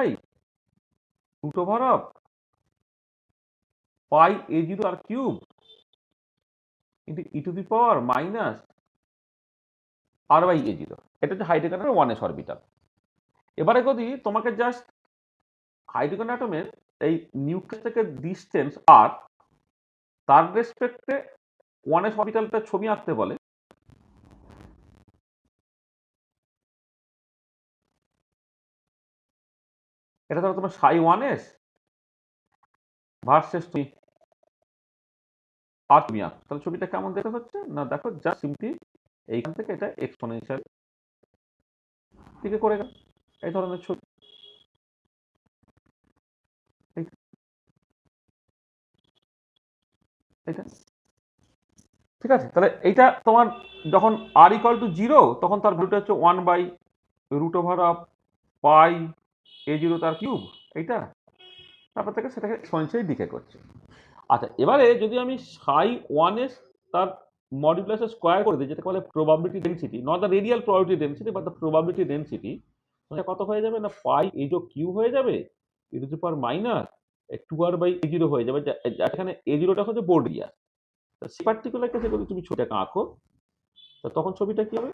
a0 কিউব ইন্টু e⁻⁻r/a0। এটা হচ্ছে হাইড্রোজেনের 1s অরবিটাল। এবারে যদি তোমাকে জাস্ট হাইড্রোজেন অ্যাটমের এই নিউক্লিয়াস থেকে ডিসটেন্স আর তার রেসপেক্টে 1s অরবিটালটা ছবি আঁকতে বলে, এটা ধরো তোমার সাই 1s ভার্সেস তুমি আর তুমি আঁকো, তাহলে ছবিটা কেমন দেখতে হচ্ছে না? দেখো জাস্ট সিম্পলি এইখান থেকে এটা এক্সপোনেনশিয়াল দিকে করে গেল, এই ধরনের ছবি। এটা ঠিক আছে, তাহলে এইটা তোমার যখন r=0 তখন তার ভ্যালুটা হচ্ছে 1/√π a0 কিউব, এইটা তারপর থেকে সেটাকে এক্সপোনেনশিয়াল দিকে করছে। আচ্ছা, এবারে যদি আমি সাই 1s তার মডুলাসের স্কোয়ার করে দিই, যেটা বলে probability density, not the radial probability density but the probability density, মানে কত হয়ে যাবে না পাই a0 কিউ হয়ে যাবে e⁻²r/a0 হয়ে যাবে, এখানে a0টা হচ্ছে বোর্ড এরিয়া। সে পার্টিকুলার কেসে যদি তুমি ছবিটাকে আঁকো তখন ছবিটা কি হবে?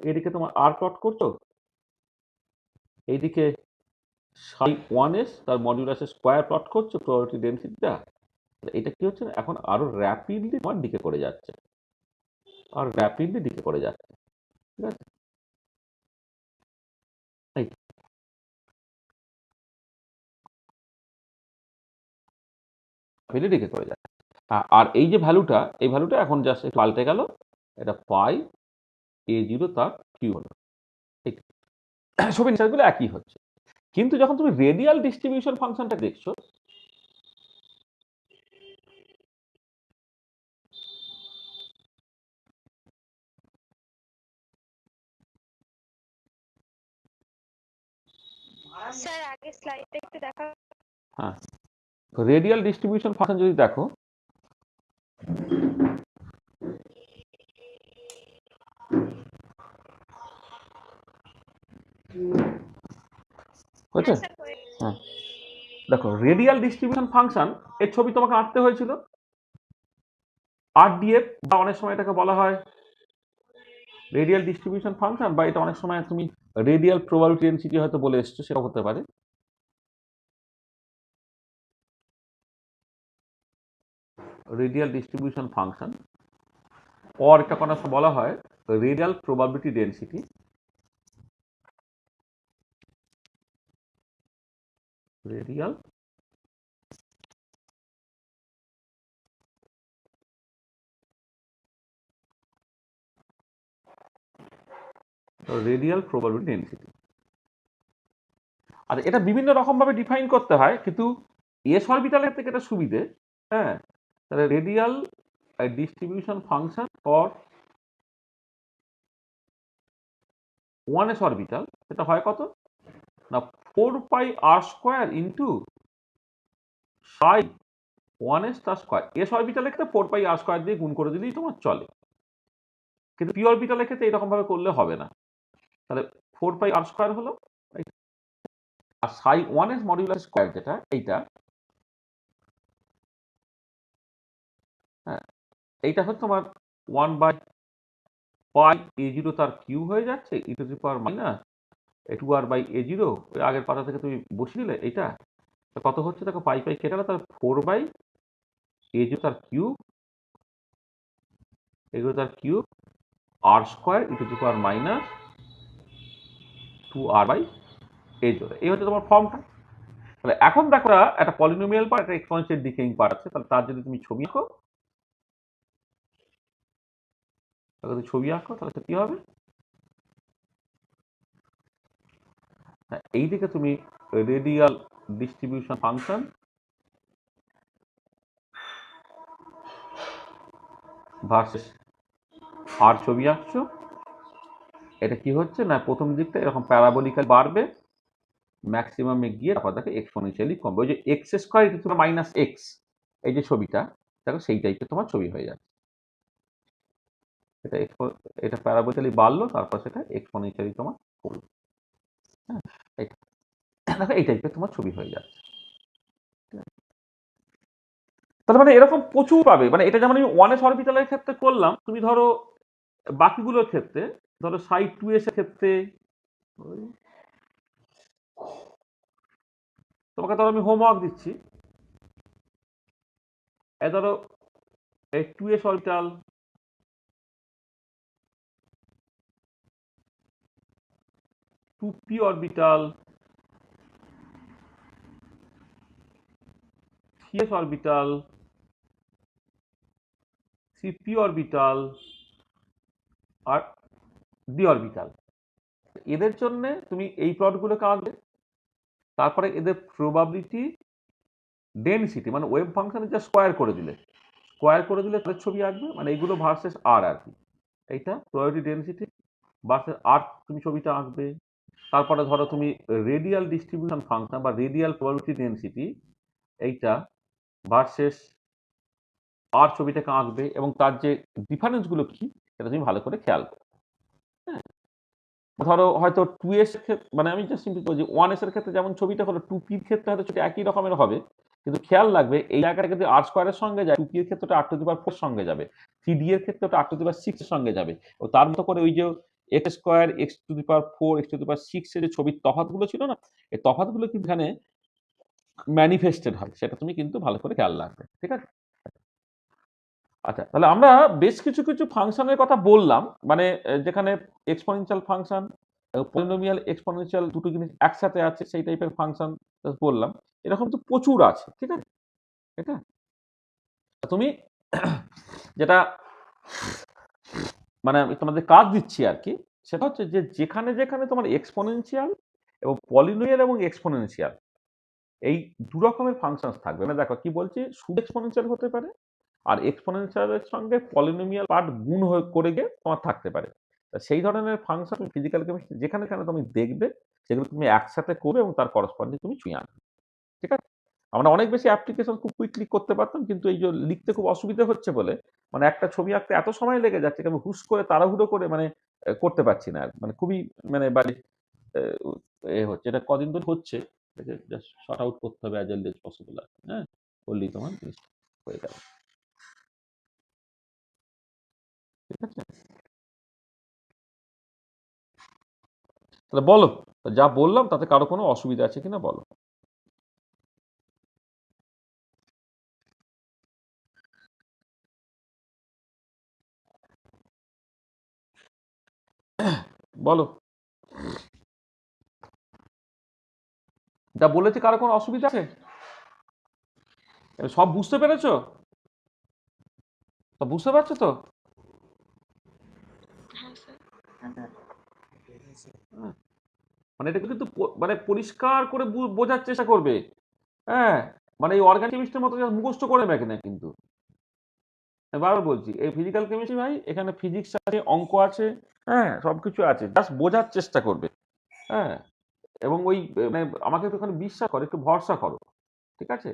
এদিকে তোমার আর প্লট করছো, এইদিকে সাই 1s তার মডিউলাসের স্কোয়ার প্লট করছো প্রবাবিলিটি ডেনসিটিটা। এটা কি হচ্ছে না, এখন আরো র্যাপিডলি তোমার দিকে করে যাচ্ছে, আর র্যাপিডলি দিকে করে যাচ্ছে। ঠিক আছে, র্যাপিডলি দিকে করে যাচ্ছে। আর এই যে ভ্যালুটা, এই ভ্যালুটা এখন জাস্ট একটু পাল্টে গেল, এটা পাই a0 তার কিউ হলো। ছবি নেচারগুলো একই হচ্ছে, কিন্তু যখন তুমি রেডিয়াল ডিস্ট্রিবিউশন ফাংশনটা দেখছো, স্যার আগে স্লাইডটা একটু দেখা। হ্যাঁ, রেডিয়াল ডিস্ট্রিবিউশন ফাংশন যদি দেখো, হয়েছে? হ্যাঁ, দেখো রেডিয়াল ডিস্ট্রিবিউশন ফাংশন এর ছবি তোমাকে আঁকতে হয়েছিল RDF, বা অনেক সময় এটাকে বলা হয় রেডিয়াল ডিস্ট্রিবিউশন ফাংশন, বা এটা অনেক সময় তুমি রেডিয়াল প্রবাবিলিটি ডেনসিটি হয়তো বলে এসছো, সেটা হতে পারে। রেডিয়াল ডিস্ট্রিবিউশন ফাংশন আর এটা কোনো সময় বলা হয় radial probability density. Radial radial probability density. আর এটা বিভিন্ন রকম ভাবে ডিফাইন করতে হয়, কিন্তু এস অরবিটালের থেকে এটা সুবিধে। হ্যাঁ, তাহলে radial distribution function for 1s orbital, সেটা হয় কত না 4πr² ইন্টু সাই 1s তার স্কোয়ার। এস অরবিটালের ক্ষেত্রে 4πr² দিয়ে গুণ করে দিলেই তোমার চলে, কিন্তু পি অরবিটালের ক্ষেত্রে এরকম ভাবে করলে হবে না। তাহলে 4πr² হলো, আর সাই 1s মডিউলাস স্কোয়ার যেটা এইটা, হ্যাঁ এইটা হচ্ছে তোমার 1/πa0 তার কিউ হয়ে যাচ্ছে e two the power minus 2r/a0। ওই আগের পাতা থেকে তুমি বসিয়ে দিলে এইটা কত হচ্ছে দেখো, পাই পাই কেটে গেল, তাহলে 4/a0 তার কিউব, এগুলো তার cube r² e two the power minus 2r/a0। এই হচ্ছে তোমার ফর্মটা। তাহলে এখন দেখো একটা পলিনোমিয়াল পার্ট, একটা এক্সপোনেনশিয়াল ডিকেইং পার্ট আছে, তাহলে তার যদি তুমি ছবি আঁকো, তাহলে কি হবে, এইদিকে তুমি রেডিয়াল ডিস্ট্রিবিউশন ফাংশন ভার্সেস আর ছবি আঁকছো। এটা কি হচ্ছে না, প্রথম দিকটা এরকম প্যারাবোলিক্যাল বাড়বে, ম্যাক্সিমামে গিয়ে তারপর দেখো এক্সপোনেনশিয়ালি কমবে। ওই যে x² মাইনাস এক্স, এই যে ছবিটা দেখো সেই টাইপের তোমার ছবি হয়ে যাচ্ছে। এটা প্যারাবোলিক্যালি বাড়লো, তারপর সেটা এক্সপোনেনশিয়ালি তোমার কমলো। হ্যাঁ, দেখো এই টাইপের তোমার ছবি হয়ে যাচ্ছে। তাহলে মানে এরকম প্রচুর পাবে, মানে এটা যেমন আমি 1s অরবিটালের ক্ষেত্রে করলাম, তুমি ধরো বাকিগুলোর ক্ষেত্রে, ধরো সাই 2s এর ক্ষেত্রে তোমাকে ধরো আমি হোমওয়ার্ক দিচ্ছি, ধরো 2s orbital, 2p orbital, 3s orbital, 3p orbital আর d অরবিটাল। এদের জন্য তুমি এই প্লটগুলোকে আঁকবে, তারপরে এদের প্রবাবিলিটি ডেনসিটি মানে ওয়েভ ফাংশনের যা স্কোয়ার করে দিলে তাদের ছবি আঁকবে, মানে এইগুলো ভার্সেস আর আর কি, এইটা প্রবাবিলিটি ডেনসিটি ভার্সেস আর তুমি ছবিটা আঁকবে। তারপরে ধরো তুমি রেডিয়াল ডিস্ট্রিবিউশন ফাংশন বা রেডিয়াল প্রবাবিলিটি ডেনসিটি এইটা ভার্সেস আর ছবিটাকে আঁকবে, এবং তার যে ডিফারেন্সগুলো কি সেটা তুমি ভালো করে খেয়াল করো। হ্যাঁ, ধরো হয়তো 2s এর ক্ষেত্রে, মানে আমি জাস্ট সিম্পল বলছি 1s এর ক্ষেত্রে যেমন ছবিটা হলো 2p এর ক্ষেত্রে হয়তো ছবিটা একই রকমের হবে, কিন্তু খেয়াল রাখবে এই জায়গাটা যদি r² এর সঙ্গে যায়, 2p এর ক্ষেত্রে r⁴ সঙ্গে যাবে, 3d এর ক্ষেত্রে r⁶ এর সঙ্গে যাবে। ও তার মতো করে ওই যে x² x⁴ x⁶ এর যে ছবির তফাৎগুলো ছিল না, এই তফাৎগুলো কিন্তু এখানে ম্যানিফেস্টেড হয়, সেটা তুমি কিন্তু ভালো করে খেয়াল রাখবে। ঠিক আছে, আচ্ছা তাহলে আমরা বেশ কিছু কিছু ফাংশনের কথা বললাম, মানে যেখানে এক্সপোনেনশিয়াল ফাংশন, পলিনোমিয়াল এক্সপোনেনশিয়াল দুটো জিনিস একসাথে আছে সেই টাইপের ফাংশন বললাম, এরকম তো প্রচুর আছে। ঠিক আছে, এটা তুমি যেটা মানে আমি তোমাদের কাজ দিচ্ছি আর কি, সেটা হচ্ছে যে যেখানে যেখানে তোমার এক্সপোনেনশিয়াল এবং পলিনোমিয়াল এবং এক্সপোনেনশিয়াল এই দু রকমের ফাংশন থাকবে, মানে দেখো কি বলছি, শুধু এক্সপোনেনশিয়াল হতে পারে, আর এক্সপোনেনশিয়ালের সঙ্গে পলিনোমিয়াল পার্ট গুণ করে গিয়ে তোমার থাকতে পারে। সেই ধরনের ফাংশন ফিজিক্যাল কেমিস্ট্রি যেখানে তুমি দেখবে, সেগুলো তুমি একসাথে করবে এবং তার করসপন্ডিং তুমি ছুঁয়ে আনবে। ঠিক আছে, আমরা অনেক বেশি অ্যাপ্লিকেশন খুব কুইকলি করতে পারতাম, কিন্তু এই যে লিখতে খুব অসুবিধা হচ্ছে বলে, মানে একটা ছবি আঁকতে এত সময় লেগে যাচ্ছে, আমি হুশ করে তাড়াহুড়ো করে মানে করতে পারছি না, মানে খুবই মানে বাড়ি হচ্ছে। এটা কদিন ধরে হচ্ছে, জাস্ট শর্ট আউট করতে হবে অ্যাজ এর্লি এজ পসিবল। হ্যাঁ, বললেই তোমার জিনিস হয়ে যাবে। ঠিক আছে, তাহলে বলো, যা বললাম তাতে কারো কোনো অসুবিধা আছে কিনা বলো। বলো, যা বলেছি কারো কোনো অসুবিধা আছে? সব বুঝতে পেরেছো? তো বুঝতে পারছো তো? হ্যাঁ স্যার। মানে এটা কিন্তু মানে পরিষ্কার করে বোঝার চেষ্টা করবে। হ্যাঁ, মানে এই অর্গানিক কেমিস্ট্রির মতো মুখস্থ করে নেবে না কিন্তু। আমি বারবার বলছি এই ফিজিক্যাল কেমিস্ট্রি ভাই, এখানে ফিজিক্স আছে, অঙ্ক আছে, হ্যাঁ সবকিছু আছে, জাস্ট বোঝার চেষ্টা করবে। হ্যাঁ, এবং ওই মানে আমাকে একটু ওখানে বিশ্বাস করো, একটু ভরসা করো, ঠিক আছে?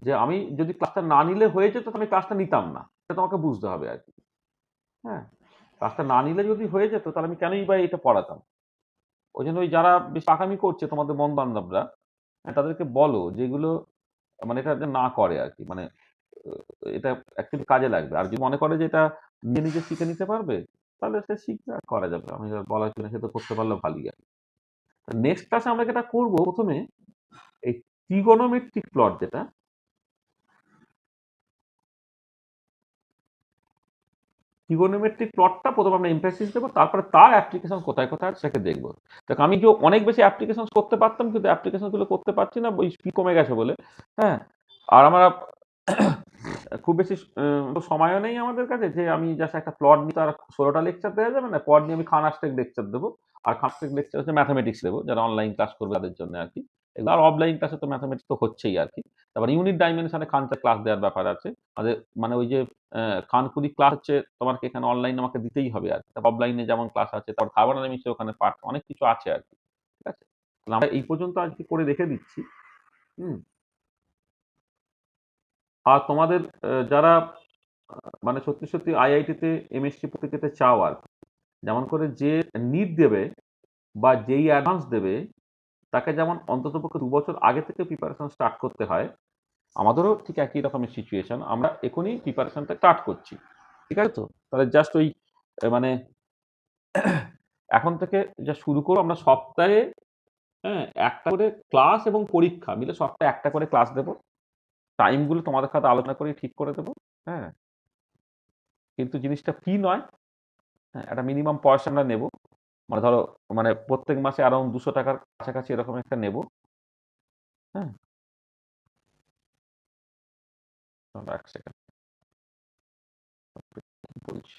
যে আমি যদি ক্লাসটা না নিলে হয়ে যেত তো আমি ক্লাসটা নিতাম না, এটা তোমাকে বুঝতে হবে আর কি। হ্যাঁ, ক্লাসটা না নিলে যদি হয়ে যেত তাহলে আমি কেনই বা এটা পড়াতাম। ওই জন্য ওই যারা বেশ পাকামি করছে তোমাদের বন্ধু বান্ধবরা, তাদেরকে বলো যেগুলো মানে এটা যেন না করে আর কি, মানে এটা অ্যাকচুয়ালি কাজে লাগবে। আর যদি মনে করে যে এটা নিজে নিজে শিখে নিতে পারবে, তাহলে সে শিখবে আর করা যাবে। আমি আর বলার জন্য সে তো করতে পারলে ভালোই আর। নেক্সট ক্লাসে আমরা যেটা করবো, প্রথমে এই ট্রিগোনোমেট্রিক প্লট যেটা, ট্রিগোনোমেট্রিক প্লটটা প্রথমে আমরা এমফাসিস দেবো, তারপরে তার অ্যাপ্লিকেশন কোথায় কোথায় আছে সেটা দেখবো। দেখ আমি যে অনেক বেশি অ্যাপ্লিকেশন করতে পারতাম, কিন্তু অ্যাপ্লিকেশন গুলো করতে পারছি না, ওই স্পিড কমে গেছে বলে। হ্যাঁ, আর আমরা খুব বেশি সময়ও নেই আমাদের কাছে যে আমি জাস্ট একটা প্লট নিয়ে তার 16টা লেকচার দেওয়া যাবে না। প্লট নিয়ে আমি খানাস্টেক লেকচার দেবো, আর খানাস্টেক লেকচার হচ্ছে ম্যাথামেটিক্স দেবো, যারা অনলাইন ক্লাস করবে তাদের জন্য আর কি। এগুলো আর অফলাইন ক্লাসে তো ম্যাথামেটিক্স তো হচ্ছেই আর কি। তারপর ইউনিট ডাইমেনশনে খানটা ক্লাস দেওয়ার ব্যাপার আছে আমাদের, মানে ওই যে খানকুলি ক্লাস হচ্ছে তোমাকে এখানে অনলাইন আমাকে দিতেই হবে আর কি। অফলাইনে যেমন ক্লাস আছে, তারপর থার্মোডাইনামিক্সের ওখানে পার্ট অনেক কিছু আছে আর কি। ঠিক আছে, তাহলে আমরা এই পর্যন্ত আজকে করে রেখে দিচ্ছি। হুম, আর তোমাদের যারা মানে সত্যি সত্যি আইআইটিতে এমএসসি পড়তে যেতে চাও আর কি, যেমন করে যে নিট দেবে বা যেই অ্যাডভান্স দেবে, তাকে যেমন অন্ততপক্ষে 2 বছর আগে থেকে প্রিপারেশন স্টার্ট করতে হয়, আমাদেরও ঠিক একই রকমের সিচুয়েশন, আমরা এখনই প্রিপারেশনটা স্টার্ট করছি। ঠিক আছে, তো তাহলে জাস্ট ওই মানে এখন থেকে যা শুরু করবো আমরা সপ্তাহে, হ্যাঁ, একটা করে ক্লাস এবং পরীক্ষা মিলে সপ্তাহে একটা করে ক্লাস দেবো। টাইমগুলো তোমাদের সাথে আলোচনা করে ঠিক করে দেবো। হ্যাঁ, কিন্তু জিনিসটা ফি নয়। হ্যাঁ, একটা মিনিমাম পয়সা আমরা নেবো, মানে ধরো মানে প্রত্যেক মাসে অ্যারাউন্ড 200 টাকার কাছাকাছি এরকম একটা নেবো। হ্যাঁ, এক সেকেন্ড বলছি।